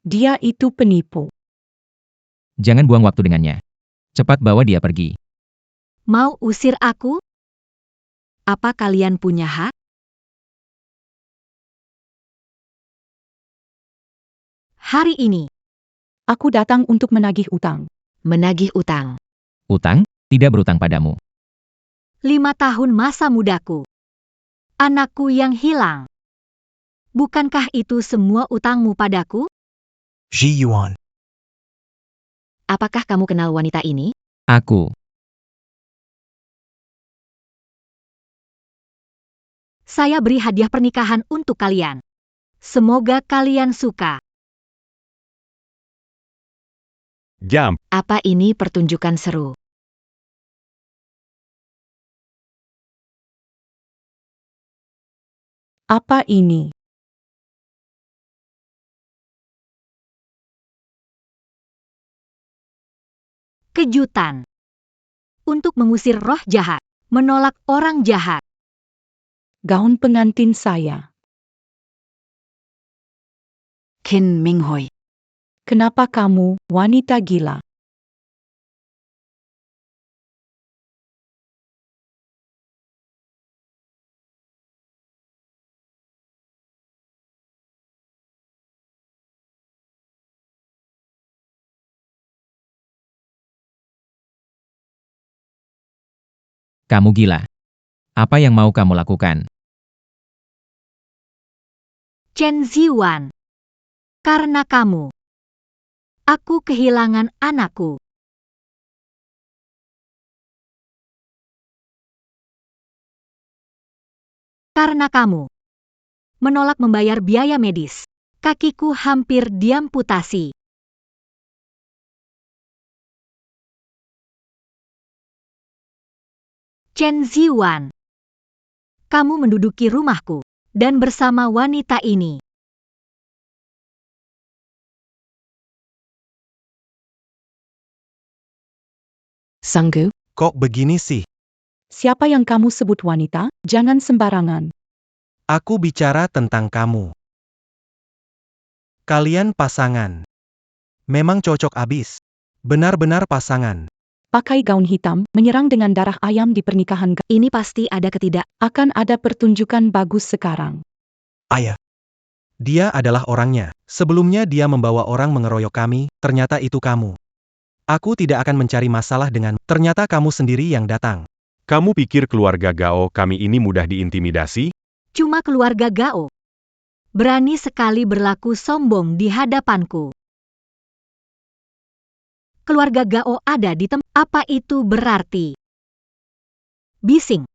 Dia itu penipu. Jangan buang waktu dengannya. Cepat bawa dia pergi. Mau usir aku? Apa kalian punya hak? Hari ini, Aku datang untuk menagih utang. Menagih utang. Utang, tidak berutang padamu. 5 tahun masa mudaku. Anakku yang hilang. Bukankah itu semua utangmu padaku? Ji Yuan. Apakah kamu kenal wanita ini? Aku. Saya beri hadiah pernikahan untuk kalian. Semoga kalian suka. Jam. Apa ini pertunjukan seru? Apa ini? Kejutan. Untuk mengusir roh jahat. Menolak orang jahat. Gaun pengantin saya. Qin Minghui. Kenapa kamu, wanita gila? Kamu gila. Apa yang mau kamu lakukan? Chen Ziwan. Karena kamu. Aku kehilangan anakku. Karena kamu. Menolak membayar biaya medis. Kakiku hampir diamputasi. Chen Ziwan. Kamu menduduki rumahku dan bersama wanita ini. Sanggu, Kok begini sih? siapa yang kamu sebut wanita? Jangan sembarangan. Aku bicara tentang kamu. Kalian pasangan. Memang cocok abis. Benar-benar pasangan. Pakai gaun hitam, menyerang dengan darah ayam di pernikahan. Ini pasti ada ketidak. Akan ada pertunjukan bagus sekarang. Ayah. Dia adalah orangnya. Sebelumnya dia membawa orang mengeroyok kami, ternyata itu kamu. Aku tidak akan mencari masalah dengan, ternyata kamu sendiri yang datang. Kamu pikir keluarga Gao kami ini mudah diintimidasi? Cuma keluarga Gao. Berani sekali berlaku sombong di hadapanku. Keluarga Gao ada di tempat. Apa itu berarti? Bising.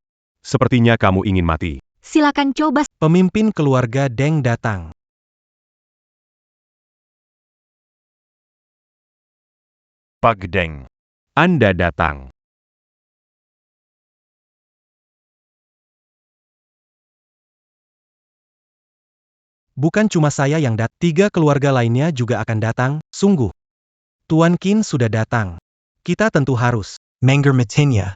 Sepertinya kamu ingin mati. Silakan coba. Pemimpin keluarga Deng datang. Pak Deng. Anda datang. Bukan cuma saya yang datang, 3 keluarga lainnya juga akan datang, sungguh. Tuan Qin sudah datang. Kita tentu harus menghormatinya.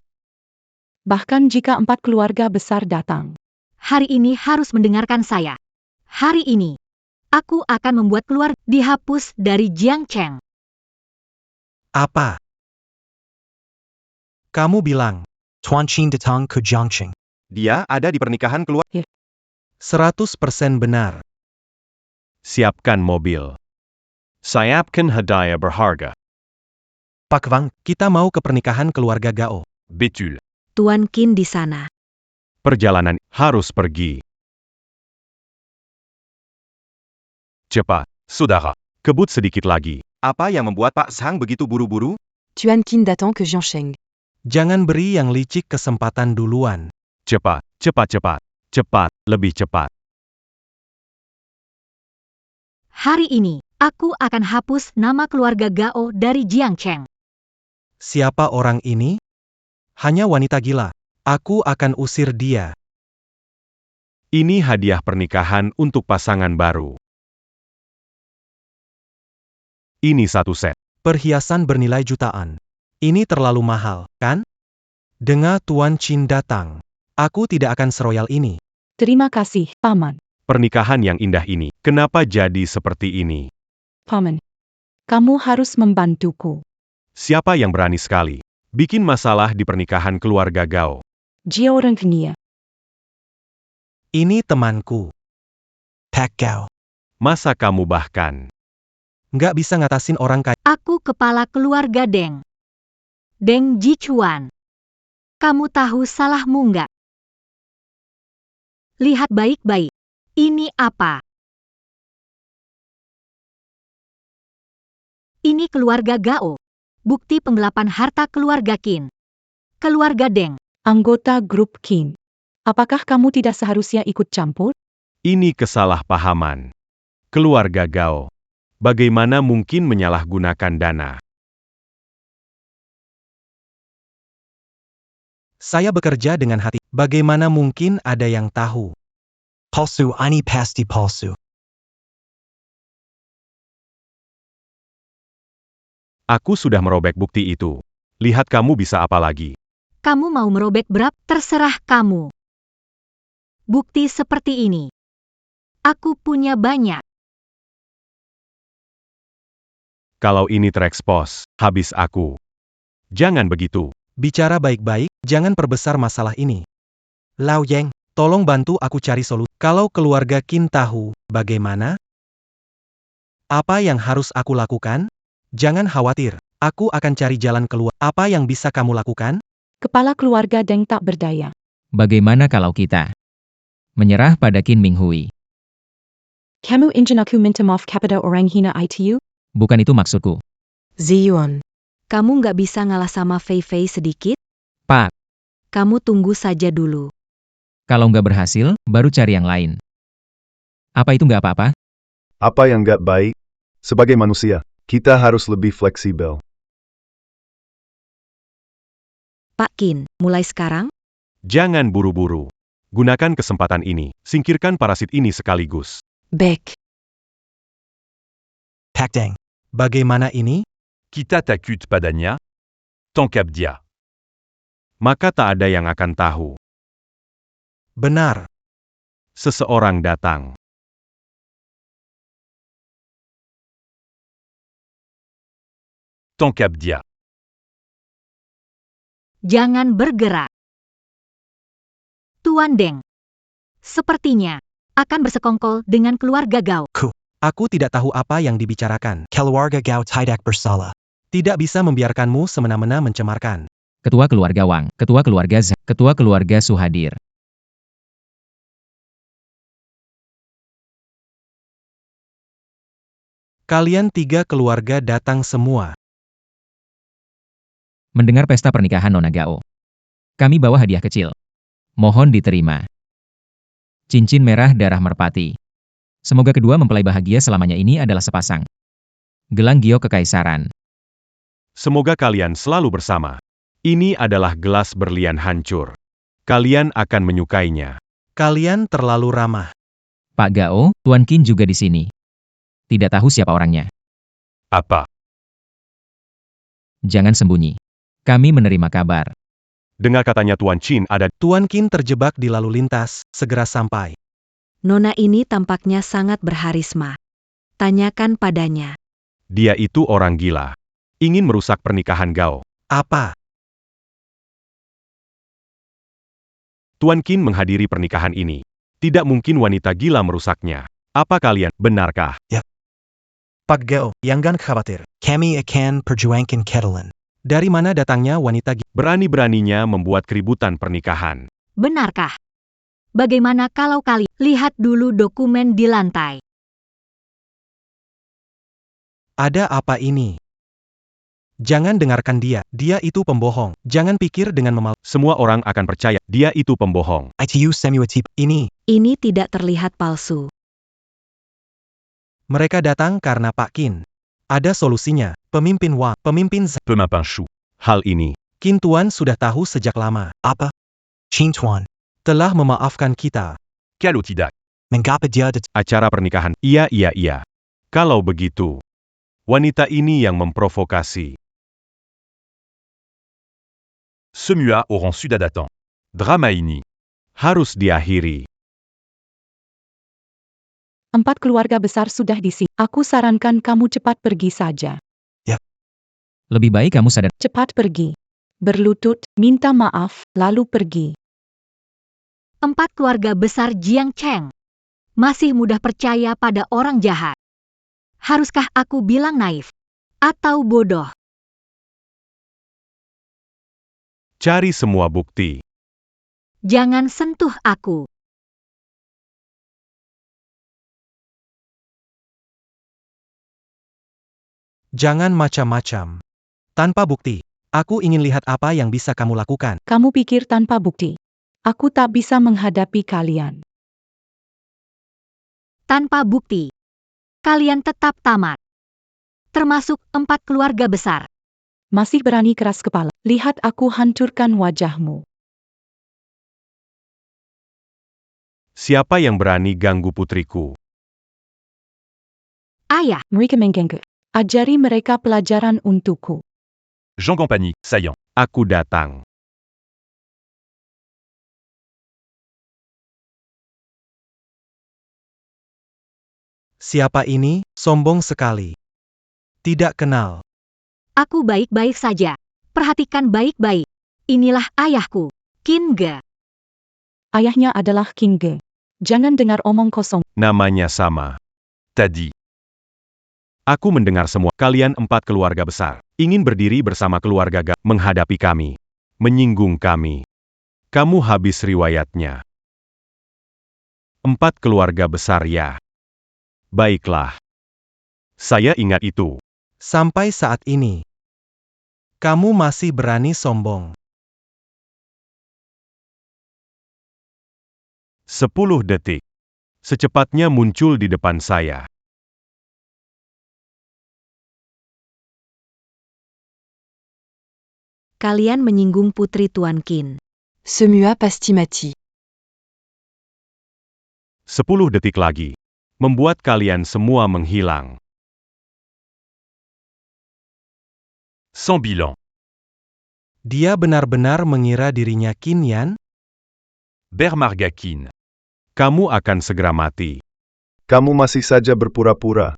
Bahkan jika 4 keluarga besar datang. Hari ini harus mendengarkan saya. Hari ini, aku akan membuat keluar dihapus dari Jiangcheng. Apa? Kamu bilang, Tuan Qin datang ke Jiangcheng. Dia ada di pernikahan keluarga. 100% benar. Siapkan mobil. Siapkan hadiah berharga. Pak Wang, Kita mau ke pernikahan keluarga Gao. Betul. Tuan Qin di sana. Perjalanan harus pergi. Cepat, saudara. Kebut sedikit lagi. Apa yang membuat Pak Sang begitu buru-buru? Tuan Qin datang ke Jiangcheng. Jangan beri yang licik kesempatan duluan. Cepat, cepat, cepat. Cepat, lebih cepat. Hari ini, aku akan hapus nama keluarga Gao dari Jiangcheng. Siapa orang ini? Hanya wanita gila. Aku akan usir dia. Ini hadiah pernikahan untuk pasangan baru. Ini 1 set. Perhiasan bernilai jutaan. Ini terlalu mahal, kan? Dengar Tuan Qin datang. Aku tidak akan seroyal ini. Terima kasih, Paman. Pernikahan yang indah ini, kenapa jadi seperti ini? Paman. Kamu harus membantuku. Siapa yang berani sekali bikin masalah di pernikahan keluarga Gao? Dia orang kenia. Ini temanku. Pak Gao. Masa kamu bahkan Nggak bisa ngatasin orang kaya. Aku kepala keluarga Deng. Deng Jichuan. Kamu tahu salahmu nggak? Lihat baik-baik. Ini apa? Ini keluarga Gao. Bukti penggelapan harta keluarga Qin. Keluarga Deng. Anggota grup Qin. Apakah kamu tidak seharusnya ikut campur? ini kesalahpahaman. Keluarga Gao. Bagaimana mungkin menyalahgunakan dana? Saya bekerja dengan hati. Bagaimana mungkin ada yang tahu? Palsu ini pasti palsu. Aku sudah merobek bukti itu. Lihat kamu bisa apa lagi. Kamu mau merobek berapa? Terserah kamu. Bukti seperti ini. Aku punya banyak. Kalau ini terekspos, habis aku. Jangan begitu. Bicara baik-baik, jangan perbesar masalah ini. Lao Yang, tolong bantu aku cari solusi. Kalau keluarga Qin tahu, bagaimana? Apa yang harus aku lakukan? Jangan khawatir, aku akan cari jalan keluar. Apa yang bisa kamu lakukan? Kepala keluarga Deng tak berdaya. Bagaimana kalau kita menyerah pada Qin Minghui? Kamu ingin aku minta maaf kepada orang hina itu? Bukan itu maksudku. Ziyuan, kamu nggak bisa ngalah sama Fei Fei sedikit? Pak, Kamu tunggu saja dulu. kalau nggak berhasil, baru cari yang lain. Apa itu nggak apa-apa? Apa yang gak baik? Sebagai manusia, kita harus lebih fleksibel. Pak Qin, mulai sekarang, Jangan buru-buru. Gunakan kesempatan ini, singkirkan parasit ini sekaligus. Baik. Pak Deng. Bagaimana ini? Kita t'accute padanya? Tangkap dia. Maka tak ada yang akan tahu. Benar. Seseorang datang. Tangkap dia. Jangan bergerak. Tuan Deng. Sepertinya akan bersekongkol dengan keluarga Gao. Aku tidak tahu apa yang dibicarakan. Keluarga Gao tidak bersalah. Tidak bisa membiarkanmu semena-mena mencemarkan. Ketua keluarga Wang, ketua keluarga Z, ketua keluarga Su hadir. Kalian 3 keluarga datang semua. Mendengar pesta pernikahan Nona Gao. Kami bawa hadiah kecil. Mohon diterima. Cincin merah darah merpati. Semoga kedua mempelai bahagia selamanya ini adalah sepasang. Gelang giok kekaisaran. Semoga kalian selalu bersama. Ini adalah gelas berlian hancur. Kalian akan menyukainya. Kalian terlalu ramah. Pak Gao, Tuan Qin juga di sini. Tidak tahu siapa orangnya. Apa? Jangan sembunyi. Kami menerima kabar. Dengar katanya Tuan Qin ada. Tuan Qin terjebak di lalu lintas, segera sampai. Nona ini tampaknya sangat berharisma. Tanyakan padanya. Dia itu orang gila. Ingin merusak pernikahan Gao. Apa? Tuan Qin menghadiri pernikahan ini. Tidak mungkin wanita gila merusaknya. Apa kalian, benarkah? Pak Gao, jangan khawatir. Kami akan perjuangkan keadilan. Dari mana datangnya wanita Berani-beraninya membuat keributan pernikahan. Benarkah? Bagaimana kalau kalian lihat dulu dokumen di lantai? Ada apa ini? Jangan dengarkan dia itu pembohong. Jangan pikir dengan Semua orang akan percaya, dia itu pembohong. Itu semua tipu. Ini tidak terlihat palsu. Mereka datang karena Pak Qin. Ada solusinya. Pemimpin Wang, pemimpin Z. Peu m'importe chou. Hal ini, Qin Tuan sudah tahu sejak lama. Apa? Qin Tuan. Telah memaafkan kita. Kalau tidak, Mengapa dia acara pernikahan. Iya. Kalau begitu, wanita ini yang memprovokasi. semua orang sudah datang. Drama ini Harus diakhiri. 4 keluarga besar sudah di sini. Aku sarankan kamu cepat pergi saja. Lebih baik kamu sadar. Cepat pergi. Berlutut, minta maaf, lalu pergi. 4 keluarga besar Jiang Cheng. Masih mudah percaya pada orang jahat. Haruskah aku bilang naif? Atau bodoh? Cari semua bukti. Jangan sentuh aku. Jangan macam-macam. Tanpa bukti. Aku ingin lihat apa yang bisa kamu lakukan. Kamu pikir tanpa bukti. Aku tak bisa menghadapi kalian. Tanpa bukti. Kalian tetap tamat. Termasuk 4 keluarga besar. Masih berani keras kepala. Lihat aku hancurkan wajahmu. Siapa yang berani ganggu putriku? Ayah, Mereka mengganggu. Ajari mereka pelajaran untukku. Jean Campagny, saillant. Aku datang. Siapa ini? Sombong sekali. Tidak kenal. aku baik-baik saja. Perhatikan baik-baik. Inilah ayahku, Qin Ge. Ayahnya adalah King Ge. Jangan dengar omong kosong. Namanya sama. Tadi. Aku mendengar semua. Kalian 4 keluarga besar. Ingin berdiri bersama keluarga Gao menghadapi kami. menyinggung kami. Kamu habis riwayatnya. 4 keluarga besar ya. Baiklah. Saya ingat itu. Sampai saat ini, kamu masih berani sombong. 10 detik. Secepatnya muncul di depan saya. Kalian menyinggung putri Tuan Qin. Semua pasti mati. 10 detik lagi. Membuat kalian semua menghilang. Sans bilan. Dia benar-benar mengira dirinya Qin Yan? Bermarga Qin. Kamu akan segera mati. Kamu masih saja berpura-pura.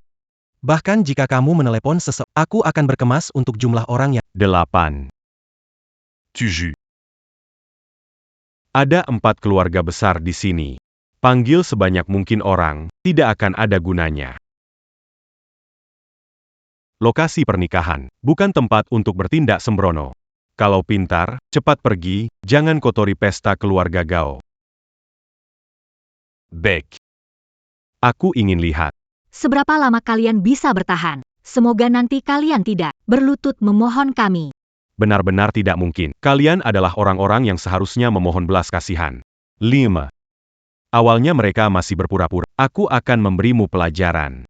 Bahkan jika kamu menelepon aku akan berkemas untuk jumlah orang yang 8. Tu jus. Ada 4 keluarga besar di sini. Panggil sebanyak mungkin orang, tidak akan ada gunanya. Lokasi pernikahan, bukan tempat untuk bertindak sembrono. Kalau pintar, cepat pergi, jangan kotori pesta keluarga Gao. Bec. Aku ingin lihat. Seberapa lama kalian bisa bertahan? Semoga nanti kalian tidak berlutut memohon kami. Benar-benar tidak mungkin. Kalian adalah orang-orang yang seharusnya memohon belas kasihan. 5. Awalnya mereka masih berpura-pura. Aku akan memberimu pelajaran.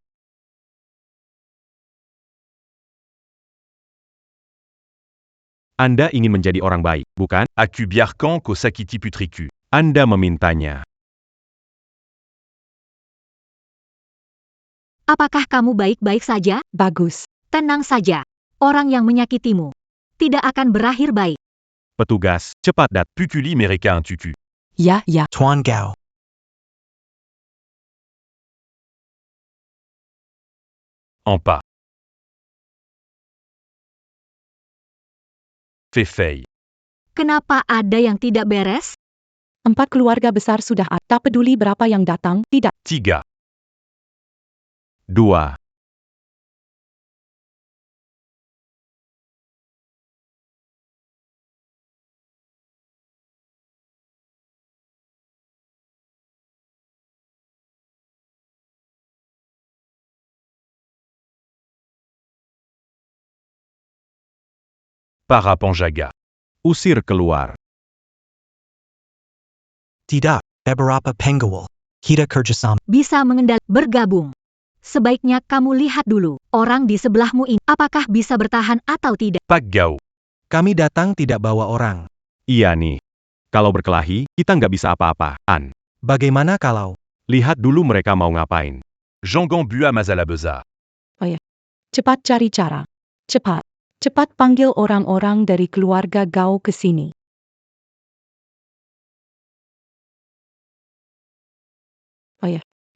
Anda ingin menjadi orang baik, bukan? Acu biarcan ko sakiti putricu. Anda memintanya. Apakah kamu baik-baik saja? Bagus. Tenang saja. Orang yang menyakitimu tidak akan berakhir baik. Petugas, cepat datang. Puculi mereka un tutu. Ya, ya. Tuan Gao. En pas. Fei. Kenapa ada yang tidak beres? 4 keluarga besar sudah ada. Tak peduli berapa yang datang, tidak. 3. 2. Para Panjaga. Usir keluar. Tidak, beberapa pengawal. Kita kerjasama. Bisa bergabung. Sebaiknya kamu lihat dulu, orang di sebelahmu ini, apakah bisa bertahan atau tidak. Pak Gao. Kami datang tidak bawa orang. Iya nih. Kalau berkelahi, kita nggak bisa apa-apaan. Bagaimana kalau Lihat dulu mereka mau ngapain. Jangan bua mazala beza. Cepat cari cara. Cepat. Cepat panggil orang-orang dari keluarga Gao ke sini.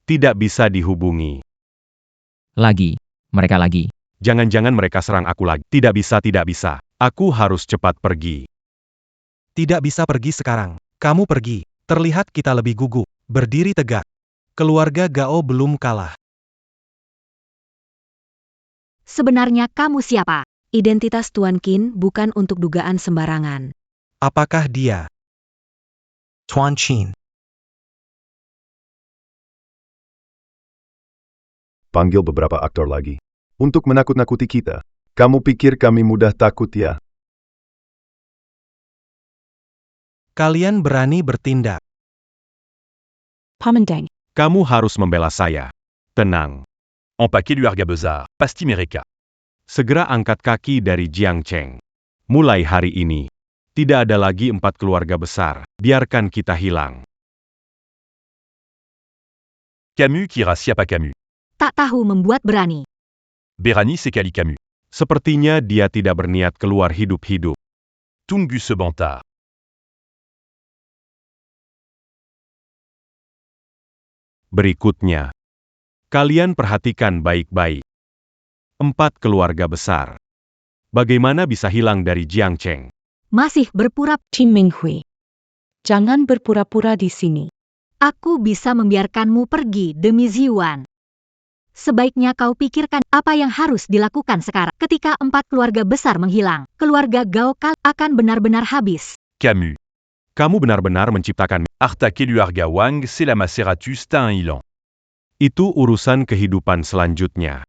Tidak bisa dihubungi. Mereka lagi. Jangan-jangan mereka serang aku lagi. Tidak bisa, tidak bisa. Aku harus cepat pergi. tidak bisa pergi sekarang? Kamu pergi. Terlihat kita lebih gugup. Berdiri tegak. Keluarga Gao belum kalah. Sebenarnya kamu siapa? Identitas Tuan Qin bukan untuk dugaan sembarangan. Apakah dia? Tuan Qin. Panggil beberapa aktor lagi. Untuk menakut-nakuti kita. Kamu pikir kami mudah takut ya? Kalian berani bertindak. Pamandang. Kamu harus membela saya. Tenang. En pas keluarga beza. Pasti mereka. Segera angkat kaki dari Jiangcheng. Mulai hari ini. Tidak ada lagi 4 keluarga besar. Biarkan kita hilang. Camus kira siapa Camus. Tak tahu membuat berani. Berani sekali Camus. Sepertinya dia tidak berniat keluar hidup-hidup. Tunggu sebentar. Berikutnya. Kalian perhatikan baik-baik. 4 keluarga besar. Bagaimana bisa hilang dari Jiangcheng? Masih berpura, Qin Minghui. Jangan berpura-pura di sini. aku bisa membiarkanmu pergi demi Ziwan. Sebaiknya kau pikirkan apa yang harus dilakukan sekarang. Ketika 4 keluarga besar menghilang, keluarga Gao Kal akan benar-benar habis. Camus. Kamu benar-benar menciptakan. Arta Keluarga Wang, c'est la Maceratus Tain Ilan. Itu urusan kehidupan selanjutnya.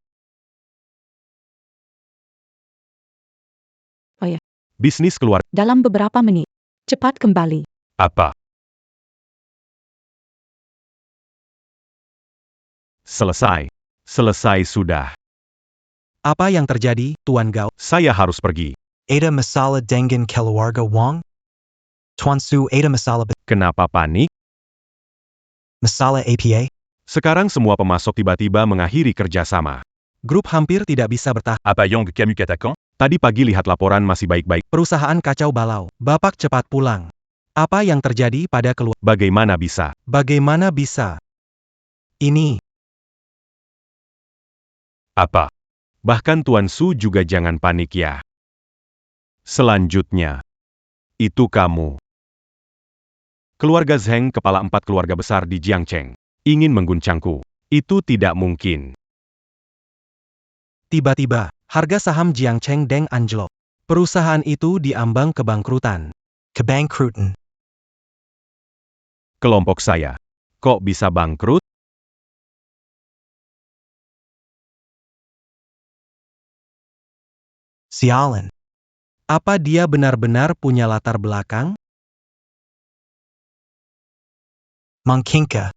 Oh ya. Bisnis keluarga. Dalam beberapa menit. Cepat kembali. Apa? Selesai. Selesai sudah. Apa yang terjadi, Tuan Gao? Saya harus pergi. Ada Masala Dengan Keluarga Wang? Tuan Su Ada Masala Kenapa panik? Masala APA? Sekarang semua pemasok tiba-tiba mengakhiri kerjasama. Grup hampir tidak bisa bertahan. Apa Yong Camus Katakan? Tadi pagi lihat laporan masih baik-baik. Perusahaan kacau balau. Bapak cepat pulang. Apa yang terjadi pada keluarga? Bagaimana bisa? Bagaimana bisa? Ini. Apa? Bahkan Tuan Su juga jangan panik ya. Selanjutnya. Itu kamu. Keluarga Zheng, kepala 4 keluarga besar di Jiangcheng, ingin mengguncangku. Itu tidak mungkin. Tiba-tiba, harga saham Jiangcheng Deng anjlok. Perusahaan itu diambang kebangkrutan. Kebangkrutan. Kelompok saya. Kok bisa bangkrut? Sialan. Apa dia benar-benar punya latar belakang? Mangkinka.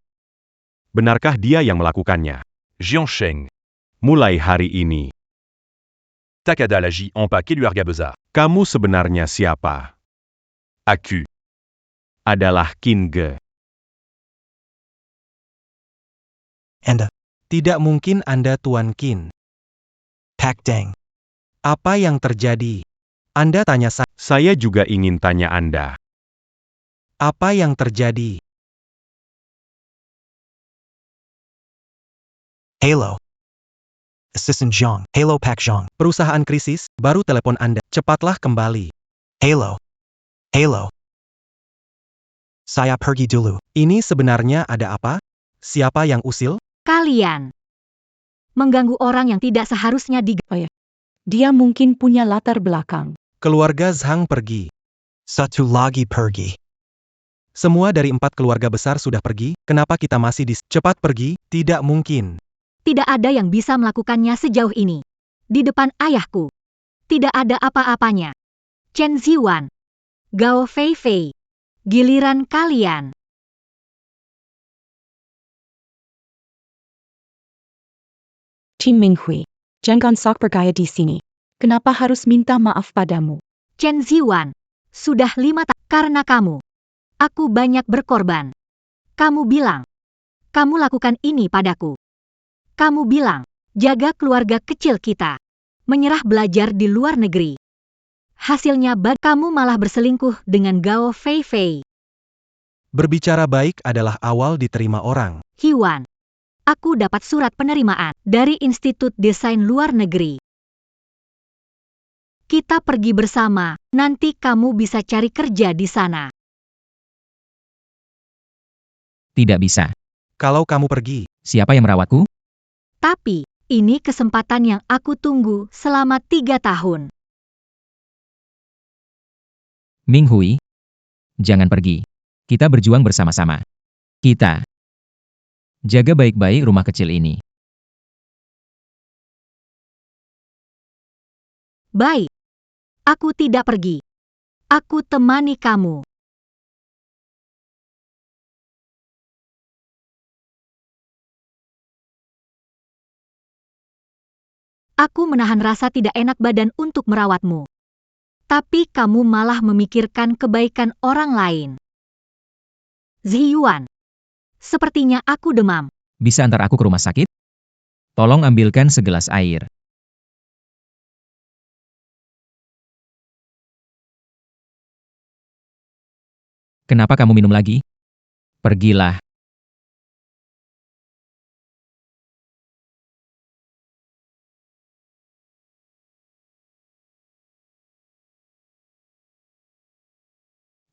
Benarkah dia yang melakukannya? Jiangsheng. Mulai hari ini. Takada Laji Ampa Keluarga Besar. Kamu sebenarnya siapa? Aku. Adalah Qin Ge. Anda. Tidak mungkin Anda Tuan Qin. Pak Deng. Apa yang terjadi? Anda tanya saya. Saya juga ingin tanya Anda. Apa yang terjadi? Halo. Assistant Zhang. Halo Pak Zhang. Perusahaan krisis, baru telepon Anda. Cepatlah kembali. Halo. Halo. Saya pergi dulu. Ini sebenarnya ada apa? Siapa yang usil? Kalian mengganggu orang yang tidak seharusnya Dia mungkin punya latar belakang. Keluarga Zhang pergi. Satu lagi pergi. Semua dari 4 keluarga besar sudah pergi, kenapa kita masih di... Cepat pergi, tidak mungkin. Tidak ada yang bisa melakukannya sejauh ini. Di depan ayahku. Tidak ada apa-apanya. Chen Ziwan. Gao Feifei. Giliran kalian. Tim Minghui. Jangan sok bergaya di sini. Kenapa harus minta maaf padamu? Chen Ziwan. Sudah 5 tahun karena kamu. Aku banyak berkorban. Kamu bilang. Kamu lakukan ini padaku. Kamu bilang. Jaga keluarga kecil kita. Menyerah belajar di luar negeri. Hasilnya kamu malah berselingkuh dengan Gao Feifei. Berbicara baik adalah awal diterima orang. Hiwan. Aku dapat surat penerimaan dari Institut Desain Luar Negeri. Kita pergi bersama, nanti kamu bisa cari kerja di sana. Tidak bisa. Kalau kamu pergi, Siapa yang merawatku? Tapi, ini kesempatan yang aku tunggu selama 3 tahun. Ming Hui. Jangan pergi. Kita berjuang bersama-sama. Kita. Jaga baik-baik rumah kecil ini. Baik. Aku tidak pergi. Aku temani kamu. Aku menahan rasa tidak enak badan untuk merawatmu. Tapi kamu malah memikirkan kebaikan orang lain. Zhiyuan. Sepertinya aku demam. Bisa antar aku ke rumah sakit? Tolong ambilkan segelas air. Kenapa kamu minum lagi? Pergilah.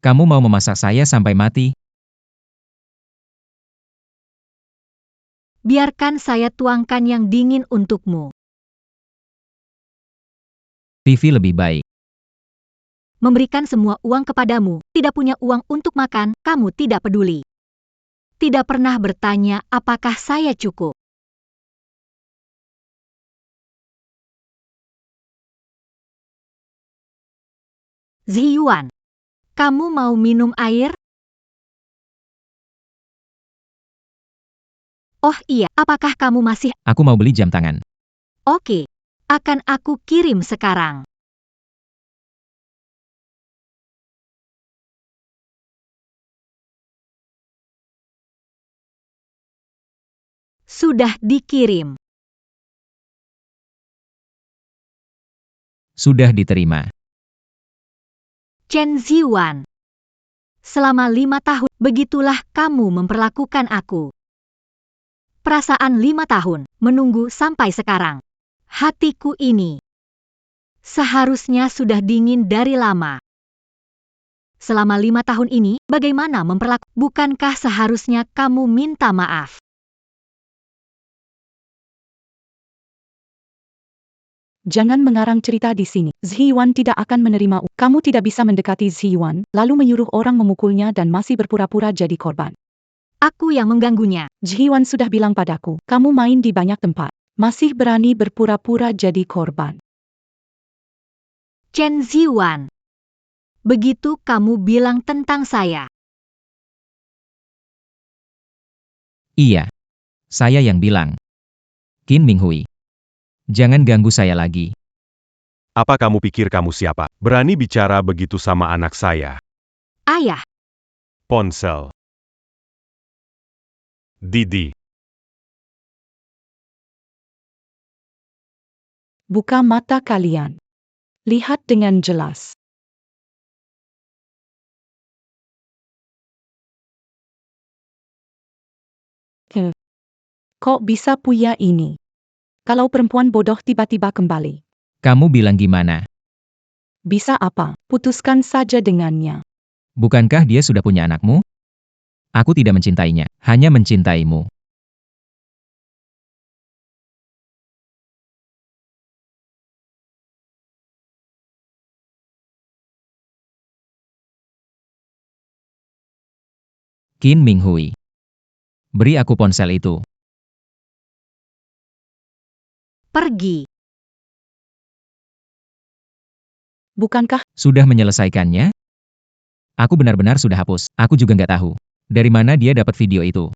Kamu mau memasak saya sampai mati? Biarkan saya tuangkan yang dingin untukmu. TV lebih baik. Memberikan semua uang kepadamu, tidak punya uang untuk makan, kamu tidak peduli. Tidak pernah bertanya apakah saya cukup. Zhiyuan, kamu mau minum air? Oh iya, apakah kamu masih... Aku mau beli jam tangan. Oke, akan aku kirim sekarang. Sudah dikirim. Sudah diterima. Chen Zhiwan. Selama 5 tahun, begitulah kamu memperlakukan aku. Perasaan 5 tahun, menunggu sampai sekarang. Hatiku ini seharusnya sudah dingin dari lama. Selama 5 tahun ini, bagaimana memperlakukan? Bukankah seharusnya kamu minta maaf? Jangan mengarang cerita di sini. Zhiyuan tidak akan menerima. Kamu tidak bisa mendekati Zhiyuan, lalu menyuruh orang memukulnya dan masih berpura-pura jadi korban. Aku yang mengganggunya. Zhiyuan sudah bilang padaku, kamu main di banyak tempat. Masih berani berpura-pura jadi korban. Chen Zhiwan. Begitu kamu bilang tentang saya. Iya. Saya yang bilang. Qin Minghui. Jangan ganggu saya lagi. Apa kamu pikir kamu siapa? Berani bicara begitu sama anak saya. Ayah. Ponsel. Didi. Buka mata kalian. Lihat dengan jelas. Kok bisa punya ini? Kalau perempuan bodoh tiba-tiba kembali. Kamu bilang gimana? Bisa apa? Putuskan saja dengannya. Bukankah dia sudah punya anakmu? Aku tidak mencintainya, hanya mencintaimu. Qin Minghui. Beri aku ponsel itu. Pergi. Bukankah Sudah menyelesaikannya? Aku benar-benar sudah hapus. Aku juga nggak tahu. Dari mana dia dapat video itu?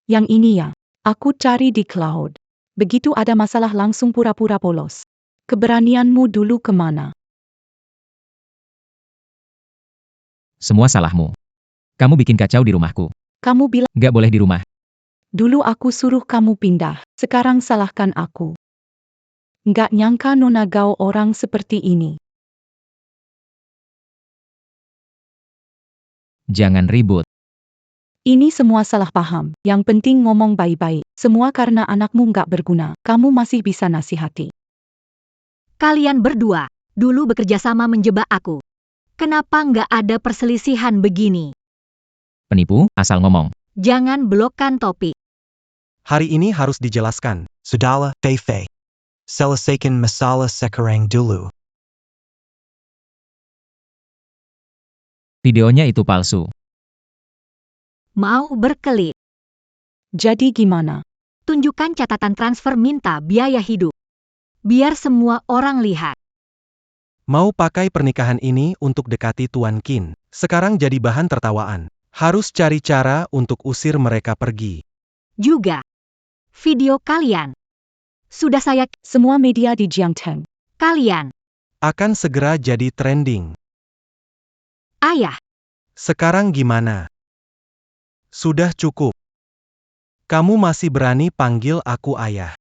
yang ini ya? Aku cari di cloud. Begitu ada masalah langsung pura-pura polos. Keberanianmu dulu kemana? Semua salahmu. Kamu bikin kacau di rumahku. Kamu bilang, Nggak boleh di rumah. dulu aku suruh kamu pindah. Sekarang salahkan aku. Nggak nyangka Nona Gao orang seperti ini. Jangan ribut. Ini semua salah paham. Yang penting ngomong baik-baik. Semua karena anakmu nggak berguna. Kamu masih bisa nasihati. Kalian berdua, dulu bekerja sama menjebak aku. Kenapa nggak ada perselisihan begini? Penipu, asal ngomong. Jangan blokkan topik. Hari ini harus dijelaskan. Sudahlah, Fei. Selesaikan masalah sekarang dulu. Videonya itu palsu. Mau berkelit. Jadi gimana? Tunjukkan catatan transfer minta biaya hidup. Biar semua orang lihat. Mau pakai pernikahan ini untuk dekati Tuan Qin. Sekarang jadi bahan tertawaan. Harus cari cara untuk usir mereka pergi. Juga. Video kalian. Sudah saya... Semua media di Jiangteng. Kalian. Akan segera jadi trending. Ayah. Sekarang gimana? Sudah cukup. Kamu masih berani panggil aku ayah.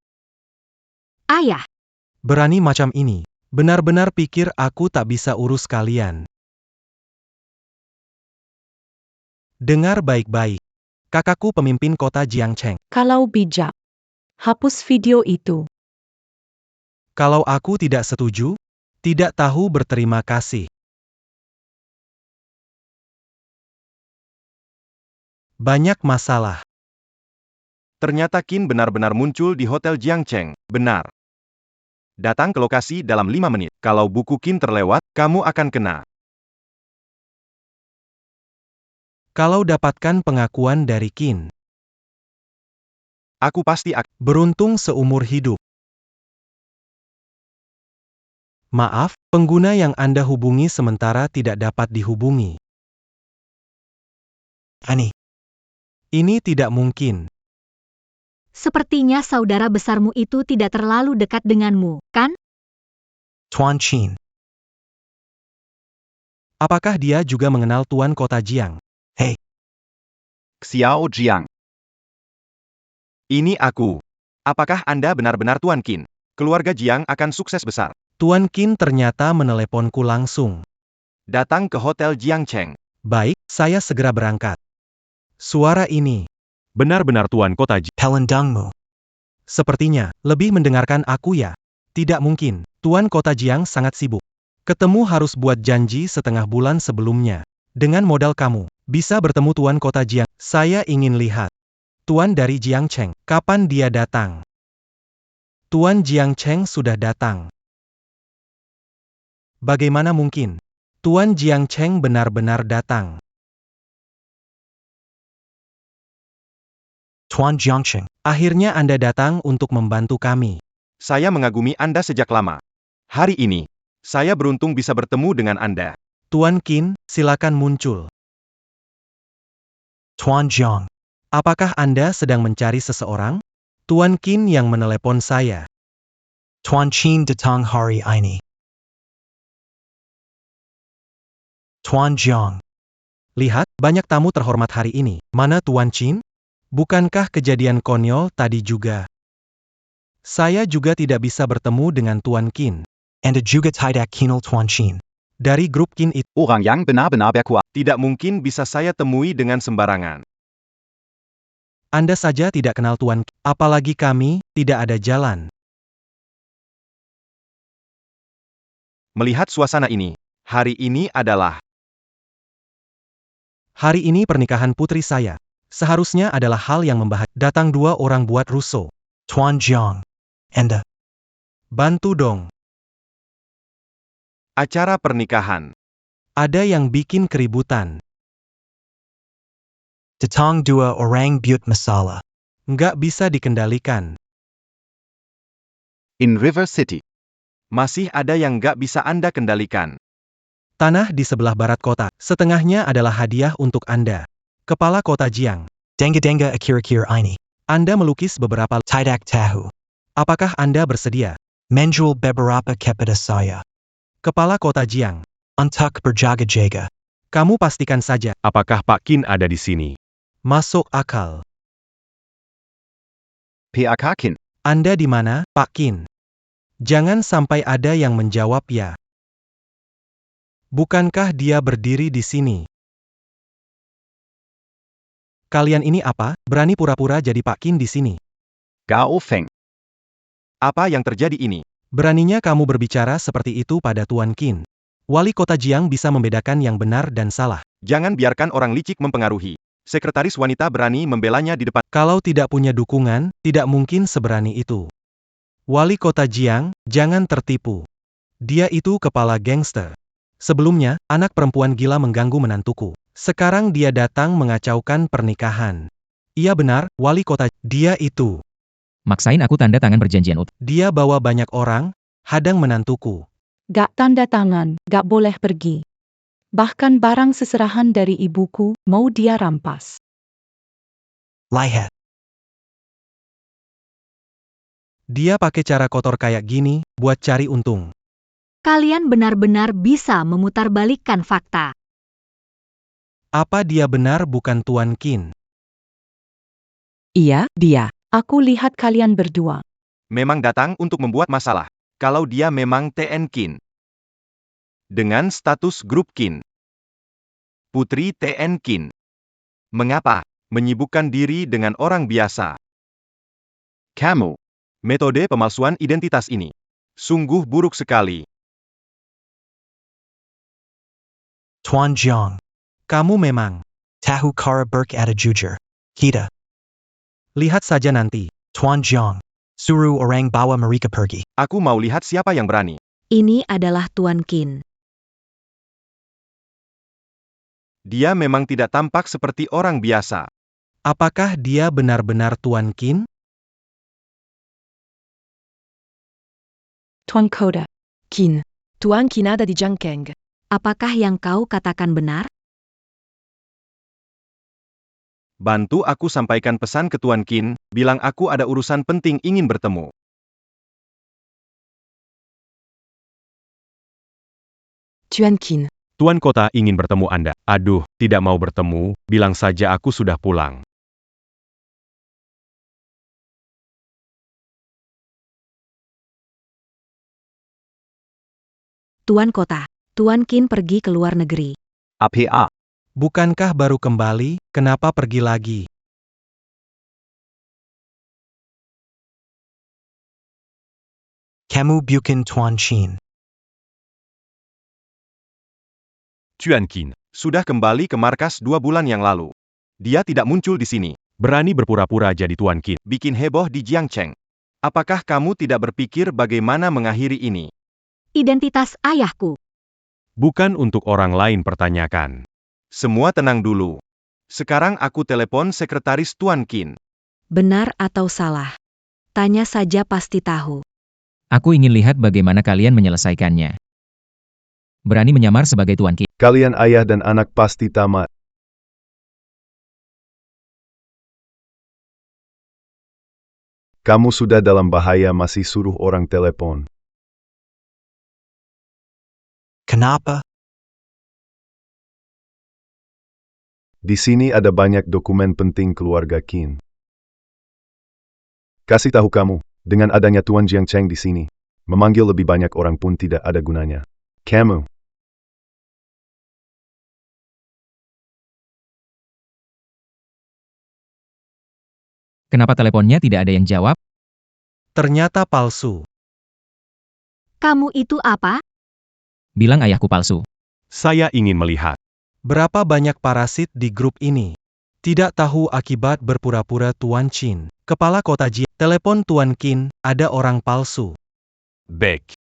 Ayah. Berani macam ini. Benar-benar pikir aku tak bisa urus kalian. Dengar baik-baik. Kakakku pemimpin kota Jiangcheng. Kalau bijak. Hapus video itu. Kalau aku tidak setuju, tidak tahu berterima kasih. Banyak masalah. Ternyata Qin benar-benar muncul di Hotel Jiangcheng. Benar. Datang ke lokasi dalam 5 menit. Kalau buku Qin terlewat, kamu akan kena. Kalau dapatkan pengakuan dari Qin, Aku pasti akan. beruntung seumur hidup. Maaf, pengguna yang Anda hubungi sementara tidak dapat dihubungi. Ani. Ini tidak mungkin. Sepertinya saudara besarmu itu tidak terlalu dekat denganmu, kan? Tuan Chin. Apakah dia juga mengenal Tuan Kota Jiang? Xiao Jiang. Ini aku. Apakah Anda benar-benar Tuan Qin? Keluarga Jiang akan sukses besar. Tuan Qin ternyata meneleponku langsung. Datang ke Hotel Jiangcheng. Baik, saya segera berangkat. Suara ini, Benar-benar Tuan Kota Jiang. Helen Dungmu. sepertinya, lebih mendengarkan aku ya. Tidak mungkin, Tuan Kota Jiang sangat sibuk. Ketemu harus buat janji setengah bulan sebelumnya. Dengan modal kamu, bisa bertemu Tuan Kota Jiang. Saya ingin lihat. Tuan dari Jiangcheng, kapan dia datang? Tuan Jiangcheng sudah datang. Bagaimana mungkin? Tuan Jiangcheng benar-benar datang. Tuan Jiangcheng. Akhirnya Anda datang untuk membantu kami. Saya mengagumi Anda sejak lama. Hari ini, saya beruntung bisa bertemu dengan Anda. Tuan Qin, silakan muncul. Tuan Jiang. Apakah Anda sedang mencari seseorang? Tuan Qin yang menelepon saya. Tuan Chin datang hari ini. Tuan Jiang. Lihat, banyak tamu terhormat hari ini. Mana Tuan Qin? Bukankah kejadian konyol tadi juga? Saya juga tidak bisa bertemu dengan Tuan Qin. Anda juga tidak kenal Tuan Chin. Dari grup Qin itu, Orang yang benar-benar berkuat. Tidak mungkin bisa saya temui dengan sembarangan. Anda saja tidak kenal Tuan Qin. Apalagi kami, tidak ada jalan. Melihat suasana ini, hari ini adalah Hari ini pernikahan putri saya. Seharusnya adalah hal yang membahagiakan. Datang 2 orang buat Russo. Tuan Jiang. Anda. Bantu dong. acara pernikahan. Ada yang bikin keributan. Datang 2 orang buat masalah. Nggak bisa dikendalikan. In River City. Masih ada yang nggak bisa Anda kendalikan. Tanah di sebelah barat kota, setengahnya adalah hadiah untuk Anda. Kepala Kota Jiang. Denga-denga akhir-akhir ini. Anda melukis beberapa. Tidak tahu. Apakah Anda bersedia? Menjual beberapa kepada saya. Kepala Kota Jiang. Untuk berjaga-jaga. Kamu pastikan saja. Apakah Pak Qin ada di sini? Masuk akal. Pihak Qin. Anda di mana, Pak Qin? Jangan sampai ada yang menjawab ya. Bukankah dia berdiri di sini? Kalian ini apa? Berani pura-pura jadi Pak Qin di sini? Gao Feng. Apa yang terjadi ini? Beraninya kamu berbicara seperti itu pada Tuan Qin. Wali Kota Jiang bisa membedakan yang benar dan salah. Jangan biarkan orang licik mempengaruhi. Sekretaris wanita berani membelanya di depan. Kalau tidak punya dukungan, tidak mungkin seberani itu. Wali Kota Jiang, jangan tertipu. Dia itu kepala gangster. Sebelumnya, anak perempuan gila mengganggu menantuku. Sekarang dia datang mengacaukan pernikahan. Iya benar, Wali Kota. Dia itu. Maksain aku tanda tangan perjanjian ut. Dia bawa banyak orang, hadang menantuku. Gak tanda tangan, gak boleh pergi. Bahkan barang seserahan dari ibuku, mau dia rampas. Lihat. Dia pakai cara kotor kayak gini, buat cari untung. Kalian benar-benar bisa memutarbalikkan fakta. Apa dia benar bukan Tuan Qin? Iya, dia. Aku lihat kalian berdua. Memang datang untuk membuat masalah. Kalau dia memang TN Qin. Dengan status grup Qin. Putri TN Qin. Mengapa menyibukkan diri dengan orang biasa? Kamu. Metode pemalsuan identitas ini sungguh buruk sekali. Tuan Jiang. Kamu memang. Tahu cara berkata jujur. Kita. Lihat saja nanti. Tuan Jiang. Suruh orang bawa mereka pergi. Aku mau lihat siapa yang berani. Ini adalah Tuan Qin. Dia memang tidak tampak seperti orang biasa. Apakah dia benar-benar Tuan Qin? Tuan Kota. Qin. Tuan Qin ada di Jiangkeng. Apakah yang kau katakan benar? Bantu aku sampaikan pesan ke Tuan Qin, bilang aku ada urusan penting ingin bertemu. Tuan Qin. Tuan Kota ingin bertemu Anda. Aduh, tidak mau bertemu, bilang saja aku sudah pulang. Tuan Kota, Tuan Qin pergi ke luar negeri. APA. Bukankah baru kembali, kenapa pergi lagi? Kamu bukan Tuan Qin. Tuan Qin sudah kembali ke markas 2 bulan yang lalu. Dia tidak muncul di sini. Berani berpura-pura jadi Tuan Qin, bikin heboh di Jiangcheng. Apakah kamu tidak berpikir bagaimana mengakhiri ini? Identitas ayahku. Bukan untuk orang lain pertanyakan. Semua tenang dulu. Sekarang aku telepon sekretaris Tuan Qin. Benar atau salah? Tanya saja pasti tahu. Aku ingin lihat bagaimana kalian menyelesaikannya. Berani menyamar sebagai Tuan Qin. Kalian ayah dan anak pasti tamat. Kamu sudah dalam bahaya masih suruh orang telepon. Kenapa? Di sini ada banyak dokumen penting keluarga Qin. Kasih tahu kamu, dengan adanya Tuan Jiangcheng di sini, memanggil lebih banyak orang pun tidak ada gunanya. Kamu. Kenapa teleponnya tidak ada yang jawab? Ternyata palsu. Kamu itu apa? Bilang ayahku palsu. Saya ingin melihat. Berapa banyak parasit di grup ini? Tidak tahu akibat berpura-pura Tuan Qin. Kepala kota Jiang. Telepon Tuan Qin, ada orang palsu. Baik.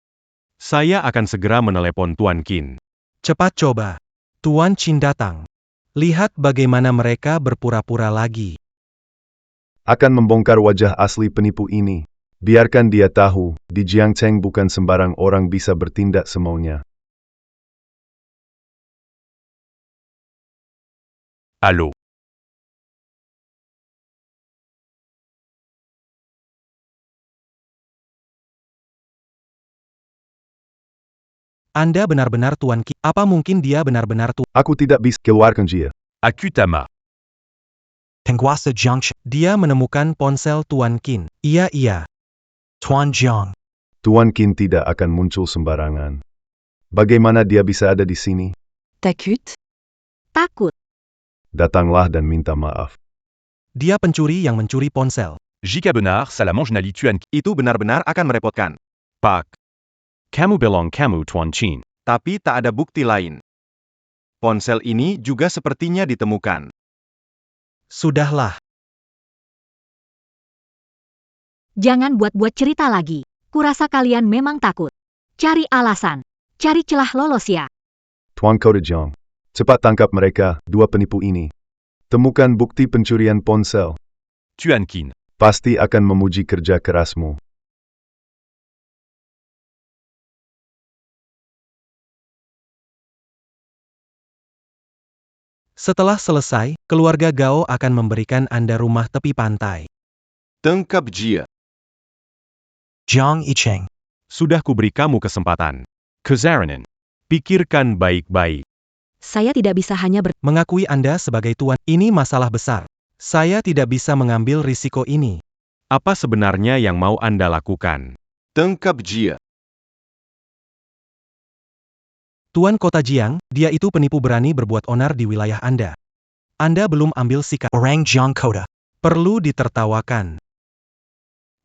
Saya akan segera menelepon Tuan Qin. Cepat coba. Tuan Qin datang. Lihat bagaimana mereka berpura-pura lagi. Akan membongkar wajah asli penipu ini. Biarkan dia tahu, di Jiangcheng bukan sembarang orang bisa bertindak semaunya. Allô. Anda benar-benar Tuan Qin. Apa mungkin dia benar-benar Tuan? Aku tidak bisa keluarkan dia. Akutama. Penguasa Jiangcheng. Dia menemukan ponsel Tuan Qin. Iya. Tuan Jiang. Tuan Qin tidak akan muncul sembarangan. Bagaimana dia bisa ada di sini? Takut? Takut. Datanglah dan minta maaf. Dia pencuri yang mencuri ponsel. Jika benar, salah mengenali Tuan Qin. Itu benar-benar akan merepotkan. Pak. Kamu bilang kamu Tuan Qin. Tapi tak ada bukti lain. Ponsel ini juga sepertinya ditemukan. Sudahlah. Jangan buat-buat cerita lagi. Kurasa kalian memang takut. Cari alasan. Cari celah lolos ya. Tuan Kota Jiang. Cepat tangkap mereka, 2 penipu ini. Temukan bukti pencurian ponsel. Tuan Qin. Pasti akan memuji kerja kerasmu. Setelah selesai, keluarga Gao akan memberikan Anda rumah tepi pantai. Tangkap dia. Jiang Yicheng. Sudah kuberi kamu kesempatan. Kezaranen. Pikirkan baik-baik. Saya tidak bisa hanya Mengakui Anda sebagai tuan, ini masalah besar. Saya tidak bisa mengambil risiko ini. Apa sebenarnya yang mau Anda lakukan? Tangkap dia. Tuan Kota Jiang, dia itu penipu berani berbuat onar di wilayah Anda. Anda belum ambil sikap. Orang Jiang Kota. Perlu ditertawakan.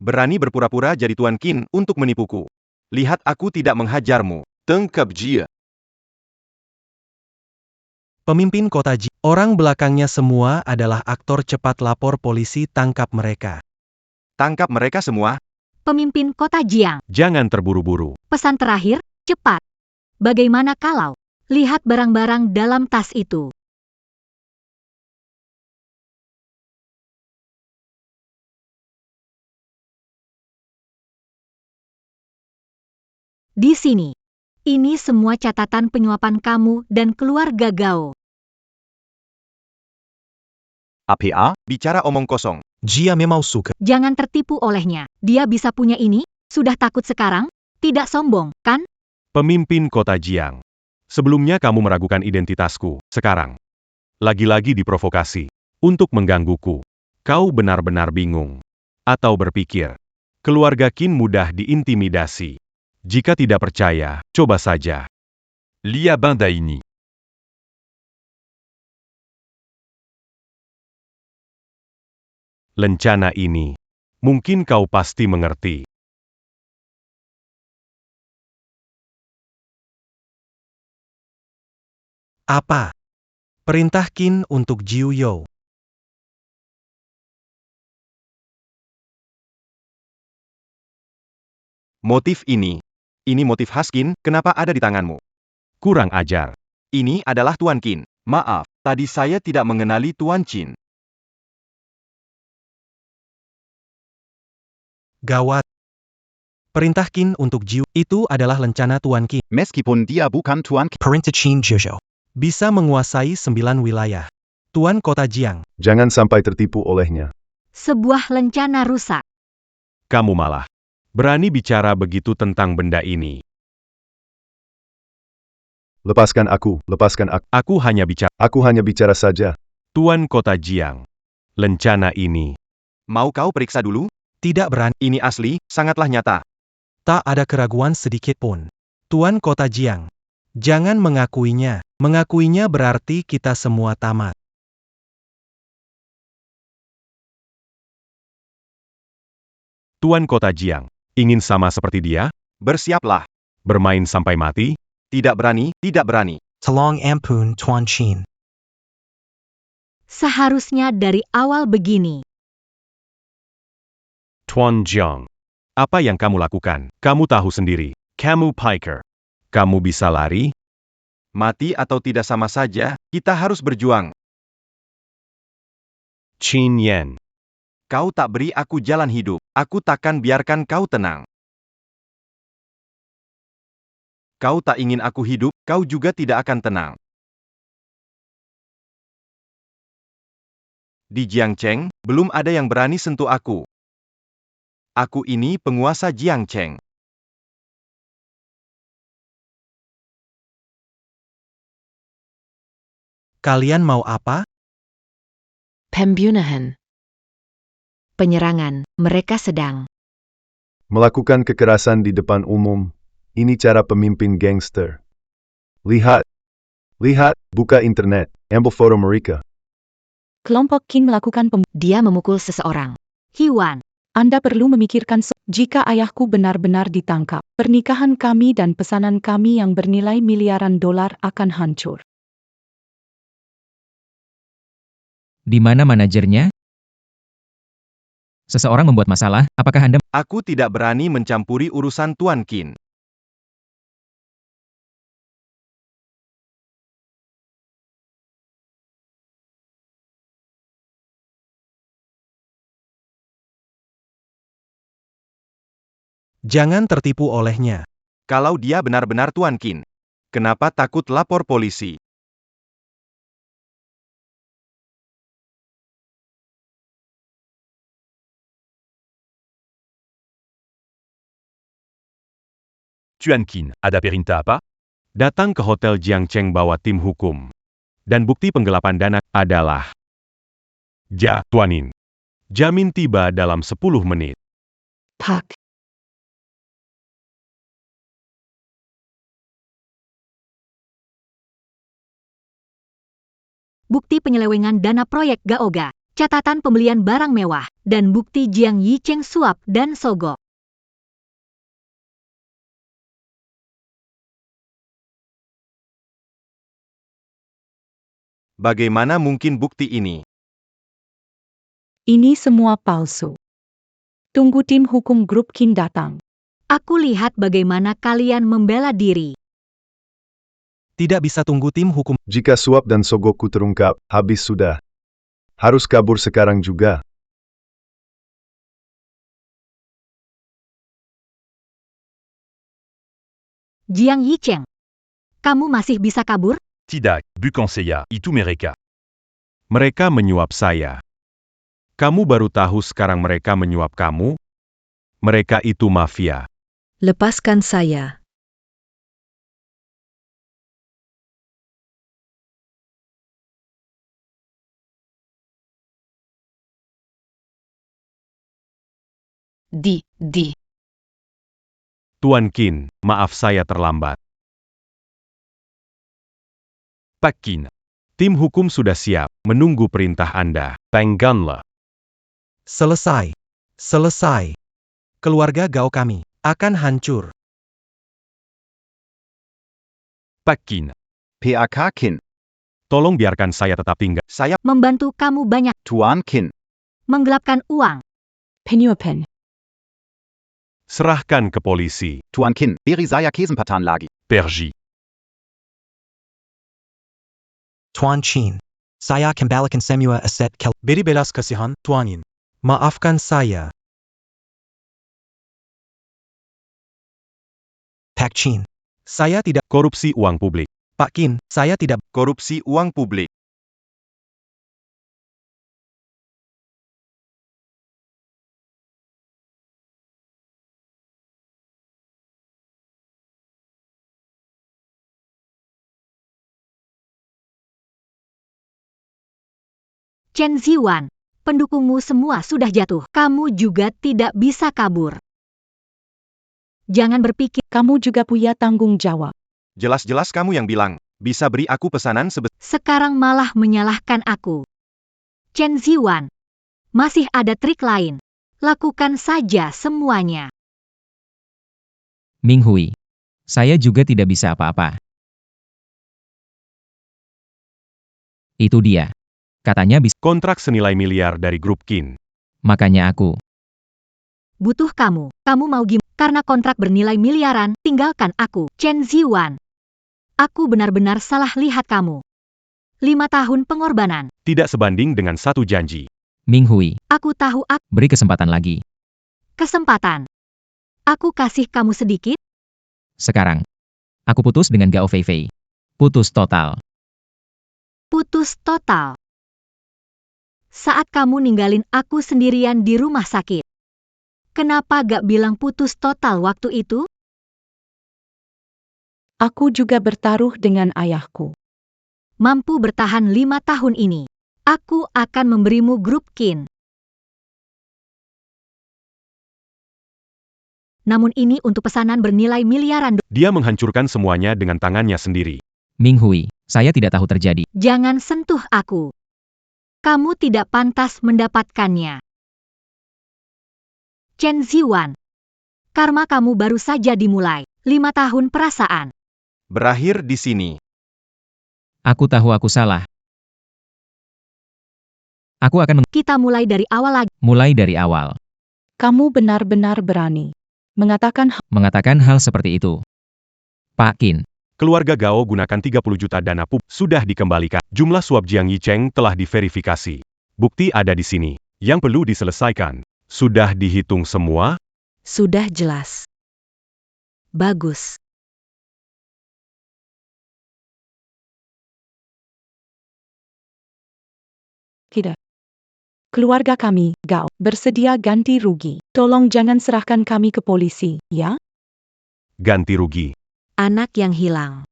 Berani berpura-pura jadi Tuan Qin untuk menipuku. Lihat aku tidak menghajarmu. Tangkap dia. Pemimpin kota Ji. Orang belakangnya semua adalah aktor cepat lapor polisi tangkap mereka. Tangkap mereka semua. Pemimpin kota Jiang. Jangan terburu-buru. Pesan terakhir, cepat. Bagaimana kalau lihat barang-barang dalam tas itu? Di sini. Ini semua catatan penyuapan kamu dan keluarga Gao. APA, bicara omong kosong. Jia memang suka. Jangan tertipu olehnya. Dia bisa punya ini? Sudah takut sekarang? Tidak sombong, kan? Pemimpin kota Jiang. Sebelumnya kamu meragukan identitasku, sekarang. Lagi-lagi diprovokasi. Untuk menggangguku. Kau benar-benar bingung. Atau berpikir. Keluarga Qin mudah diintimidasi. Jika tidak percaya, coba saja. Lia Bandaini. Lencana ini. Mungkin kau pasti mengerti. Apa? Perintah Qin untuk Jiu You. Motif ini. Ini motif khas Qin, kenapa ada di tanganmu? Kurang ajar. Ini adalah Tuan Qin. Maaf, tadi saya tidak mengenali Tuan Qin. Gawat. Perintah Qin untuk Jiu itu adalah lencana Tuan Qin. Meskipun dia bukan Tuan Qin. Perintah Qin Jojo. Bisa menguasai 9 wilayah. Tuan kota Jiang. Jangan sampai tertipu olehnya. Sebuah lencana rusak. Kamu malah berani bicara begitu tentang benda ini. Lepaskan aku, lepaskan aku. Aku hanya bicara saja. Tuan kota Jiang. Lencana ini. Mau kau periksa dulu? Tidak berani. Ini asli, sangatlah nyata. Tak ada keraguan sedikit pun. Tuan kota Jiang. Jangan mengakuinya. Mengakuinya berarti kita semua tamat. Tuan kota Jiang. Ingin sama seperti dia? Bersiaplah. Bermain sampai mati? Tidak berani, tidak berani. Talong ampun Tuan Qin. Seharusnya dari awal begini. Tuan Jiang. Apa yang kamu lakukan? Kamu tahu sendiri. Kamu piker. Kamu bisa lari? Mati atau tidak sama saja, kita harus berjuang. Qin Yan. Kau tak beri aku jalan hidup, aku takkan biarkan kau tenang. Kau tak ingin aku hidup, kau juga tidak akan tenang. Di Jiangcheng, belum ada yang berani sentuh aku. Aku ini penguasa Jiangcheng. Kalian mau apa? Pembunuhan. Penyerangan, mereka sedang Melakukan kekerasan di depan umum. Ini cara pemimpin gangster. Lihat. Lihat, buka internet. Ambil foto mereka. Kelompok Qin melakukan dia memukul seseorang. Hiwan. Anda perlu memikirkan jika ayahku benar-benar ditangkap, pernikahan kami dan pesanan kami yang bernilai miliaran dolar akan hancur. Di mana manajernya? Seseorang membuat masalah, apakah Anda... Aku tidak berani mencampuri urusan Tuan Qin. Jangan tertipu olehnya. Kalau dia benar-benar Tuan Qin, kenapa takut lapor polisi? Tuan Qin, ada perintah apa? Datang ke Hotel Jiangcheng bawa tim hukum. Dan bukti penggelapan dana adalah... Tuanin. Jamin tiba dalam 10 menit. Pak. Bukti penyelewengan dana proyek Gaoga, catatan pembelian barang mewah, dan bukti Jiang Yicheng suap dan sogok. Bagaimana mungkin bukti ini? Ini semua palsu. Tunggu tim hukum grup Qin datang. Aku lihat bagaimana kalian membela diri. Tidak bisa tunggu tim hukum. Jika suap dan sogokku terungkap, habis sudah. Harus kabur sekarang juga. Jiang Yicheng, kamu masih bisa kabur? Tidak, bukan saya, itu mereka. Mereka menyuap saya. Kamu baru tahu sekarang mereka menyuap kamu? Mereka itu mafia. Lepaskan saya. Tuan Qin, maaf saya terlambat. Pak Qin, tim hukum sudah siap, menunggu perintah Anda. Pengganlah. Selesai. Selesai. Keluarga Gao kami akan hancur. Pak Qin, PAK Qin, tolong biarkan saya tetap tinggal. saya Membantu kamu banyak Tuan Qin, menggelapkan uang. Penyuapan. Serahkan ke polisi. Tuan Qin, beri saya kesempatan lagi. Pergi. Tuan Qin, saya kembalikan semua aset Beri belas kasihan, Tuanin. Maafkan saya. Pak Qin. Saya tidak. Korupsi uang publik. Pak Qin, saya tidak. Korupsi uang publik. Chen Ziwan, pendukungmu semua sudah jatuh. Kamu juga tidak bisa kabur. Jangan berpikir Kamu juga punya tanggung jawab. Jelas-jelas kamu yang bilang, bisa beri aku pesanan sebesar. sekarang malah menyalahkan aku. Chen Ziwan, masih ada trik lain. Lakukan saja semuanya. Ming Hui. Saya juga tidak bisa apa-apa. Itu dia. Katanya bisa, Kontrak senilai miliar dari grup Qin. makanya aku. Butuh kamu. Kamu mau gimana? Karena kontrak bernilai miliaran, tinggalkan aku. Chen Ziwan. Aku benar-benar salah lihat kamu. 5 tahun pengorbanan. Tidak sebanding dengan 1 janji. Ming Hui, Aku tahu beri kesempatan lagi. kesempatan. Aku kasih kamu sedikit. Sekarang. Aku putus dengan Gao Feifei. Putus total. Putus total. Saat kamu ninggalin aku sendirian di rumah sakit. Kenapa gak bilang putus total waktu itu? Aku juga bertaruh dengan ayahku. Mampu bertahan 5 tahun ini. Aku akan memberimu grup Qin. Namun ini untuk pesanan bernilai miliaran. Dia menghancurkan semuanya dengan tangannya sendiri. Ming Hui, saya tidak tahu terjadi. Jangan sentuh aku. Kamu tidak pantas mendapatkannya. Chen Ziwan. Karma kamu baru saja dimulai. 5 tahun perasaan. Berakhir di sini. Aku tahu aku salah. Aku akan Kita mulai dari awal lagi. mulai dari awal. Kamu benar-benar berani Mengatakan hal seperti itu. Pak Qin, Keluarga Gao gunakan 30 juta dana pub sudah dikembalikan. Jumlah suap Jiang Yicheng telah diverifikasi. Bukti ada di sini. Yang perlu diselesaikan. Sudah dihitung semua? Sudah jelas. Bagus. Tidak. Keluarga kami, Gao, bersedia ganti rugi. Tolong jangan serahkan kami ke polisi, ya? Ganti rugi. Anak yang hilang.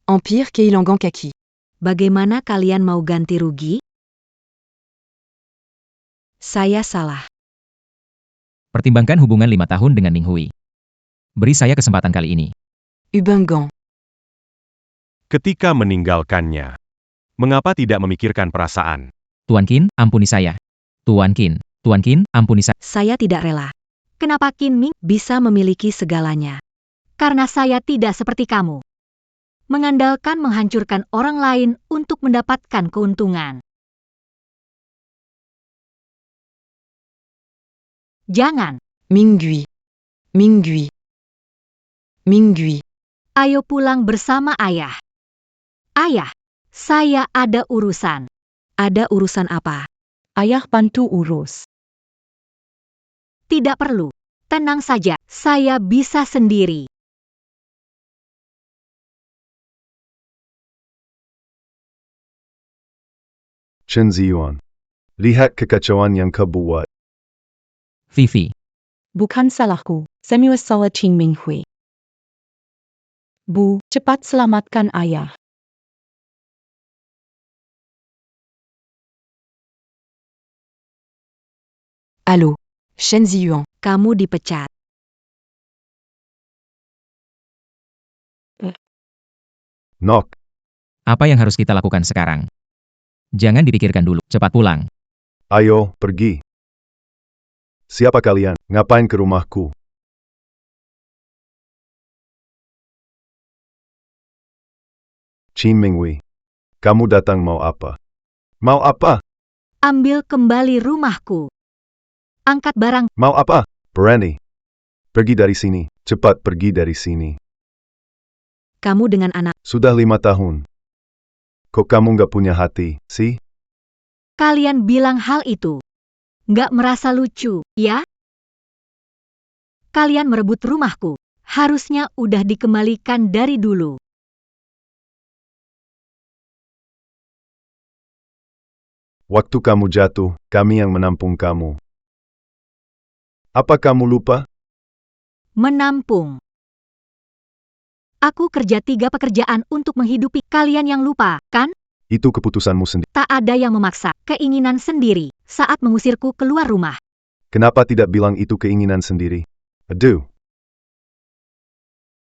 Empire Keilangan Kaki. Bagaimana kalian mau ganti rugi? Saya salah. pertimbangkan hubungan 5 tahun dengan Ming Hui. Beri saya kesempatan kali ini. Ubengan. Ketika meninggalkannya. Mengapa tidak memikirkan perasaan? Tuan Qin, ampuni saya. Tuan Qin, ampuni saya. Saya tidak rela. Kenapa Qin Ming? Bisa memiliki segalanya. Karena saya tidak seperti kamu. mengandalkan menghancurkan orang lain untuk mendapatkan keuntungan. Jangan. Minghui. Minghui. Minghui. Ayo pulang bersama ayah. Ayah, saya ada urusan. Ada urusan apa? Ayah bantu urus. Tidak perlu. Tenang saja, saya bisa sendiri. Chen Ziyuan. Lihat kekacauan yang kau buat. Vivi, Bukan salahku, semua salah Qin Minghui. Bu, cepat selamatkan ayah. Allô. Shen Ziyuan. Kamu dipecat. Knock. apa yang harus kita lakukan sekarang? Jangan dipikirkan dulu, cepat pulang. Ayo, pergi. Siapa kalian? Ngapain ke rumahku? Qin Minghui. Kamu datang mau apa? Mau apa? Ambil kembali rumahku. Angkat barang. Mau apa? Berani. Pergi dari sini. Cepat pergi dari sini. Kamu dengan anak. Sudah 5 tahun. Kok kamu nggak punya hati, sih? Kalian bilang hal itu. Nggak merasa lucu, ya? Kalian merebut rumahku. Harusnya udah dikembalikan dari dulu. Waktu kamu jatuh, kami yang menampung kamu. Apa kamu lupa? Menampung. Aku kerja 3 pekerjaan untuk menghidupi kalian yang lupa, kan? Itu keputusanmu sendiri. Tak ada yang memaksa, keinginan sendiri, saat mengusirku keluar rumah. Kenapa tidak bilang itu keinginan sendiri? Aduh.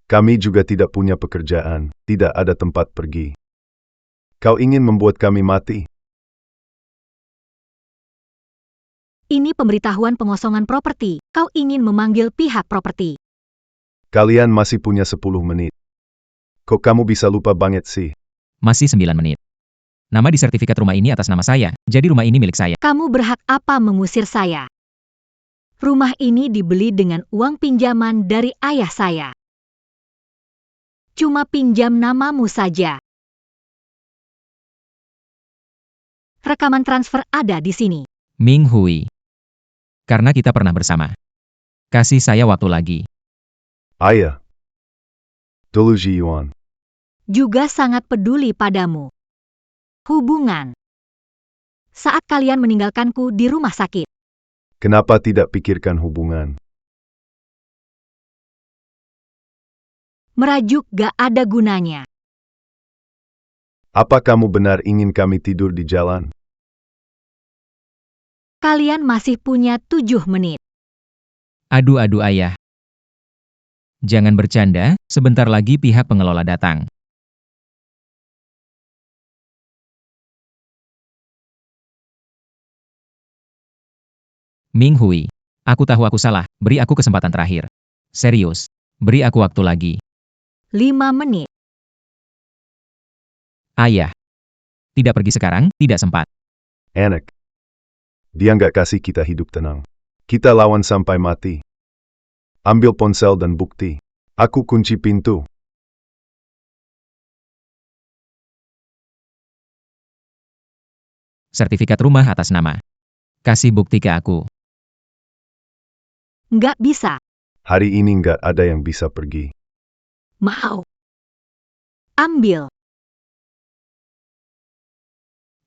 Kami juga tidak punya pekerjaan, tidak ada tempat pergi. Kau ingin membuat kami mati? Ini pemberitahuan pengosongan properti. Kau ingin memanggil pihak properti. Kalian masih punya 10 menit. Kok kamu bisa lupa banget sih? Masih 9 menit. Nama di sertifikat rumah ini atas nama saya, jadi rumah ini milik saya. Kamu berhak apa mengusir saya? Rumah ini dibeli dengan uang pinjaman dari ayah saya. Cuma pinjam namamu saja. Rekaman transfer ada di sini. Minghui. Karena kita pernah bersama. Kasih saya waktu lagi. Ayah. Dulu Ziyuan. Juga sangat peduli padamu. Hubungan. Saat kalian meninggalkanku di rumah sakit. Kenapa tidak pikirkan hubungan? Merajuk gak ada gunanya. Apa kamu benar ingin kami tidur di jalan? Kalian masih punya 7 menit. Aduh ayah. Jangan bercanda, sebentar lagi pihak pengelola datang. Minghui. Aku tahu aku salah, beri aku kesempatan terakhir. Serius, beri aku waktu lagi. 5 menit. Ayah. Tidak pergi sekarang, tidak sempat. Anak. Dia nggak kasih kita hidup tenang. Kita lawan sampai mati. Ambil ponsel dan bukti. Aku kunci pintu. Sertifikat rumah atas nama. Kasih bukti ke aku. Nggak bisa. Hari ini nggak ada yang bisa pergi. Mau. Ambil.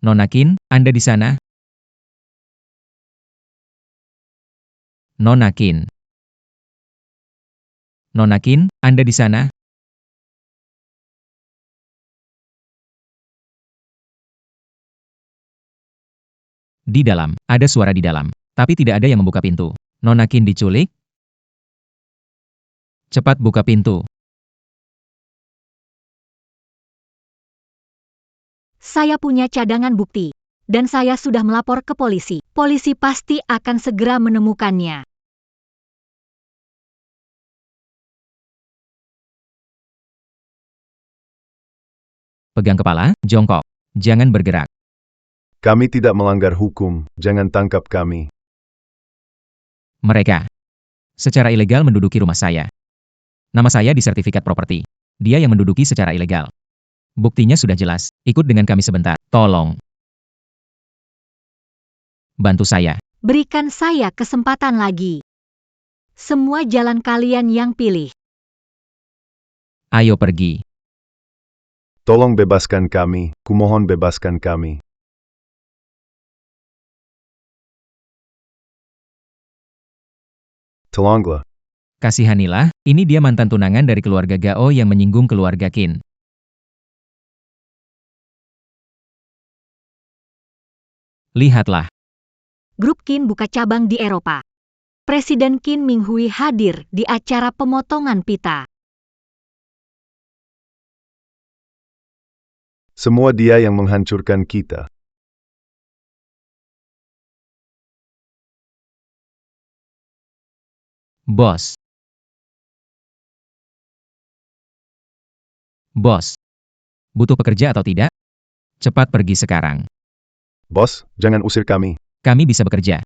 Nona Qin, Anda di sana? Nona Qin. Nona Qin, Anda di sana? Di dalam, ada suara di dalam, tapi tidak ada yang membuka pintu. Nona Qin diculik? Cepat buka pintu. Saya punya cadangan bukti. Dan saya sudah melapor ke polisi. Polisi pasti akan segera menemukannya. Pegang kepala, jongkok. Jangan bergerak. Kami tidak melanggar hukum, jangan tangkap kami. Mereka secara ilegal menduduki rumah saya. Nama saya di sertifikat properti. Dia yang menduduki secara ilegal. Buktinya sudah jelas. Ikut dengan kami sebentar. Tolong. Bantu saya. Berikan saya kesempatan lagi. Semua jalan kalian yang pilih. Ayo pergi. Tolong bebaskan kami, kumohon bebaskan kami. Tolonglah. Kasihanilah, ini dia mantan tunangan dari keluarga Gao yang menyinggung keluarga Qin. Lihatlah. Grup Qin buka cabang di Eropa. Presiden Qin Minghui hadir di acara pemotongan pita. Semua dia yang menghancurkan kita. Bos. Bos. Butuh pekerja atau tidak? Cepat pergi sekarang. Bos, jangan usir kami. Kami bisa bekerja.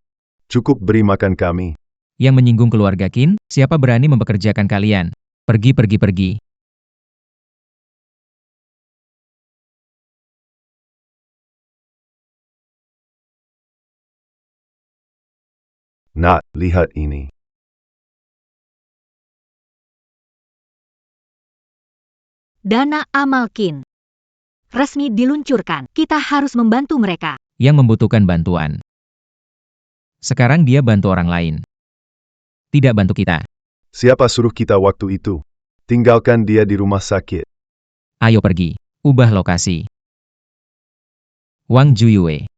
Cukup beri makan kami. Yang menyinggung keluarga Qin, siapa berani mempekerjakan kalian? Pergi, pergi, pergi. Nah, lihat ini. Dana amal Qin resmi diluncurkan. Kita harus membantu mereka. Yang membutuhkan bantuan. Sekarang dia bantu orang lain. Tidak bantu kita. Siapa suruh kita waktu itu? Tinggalkan dia di rumah sakit. Ayo pergi. Ubah lokasi. Wang Juyue.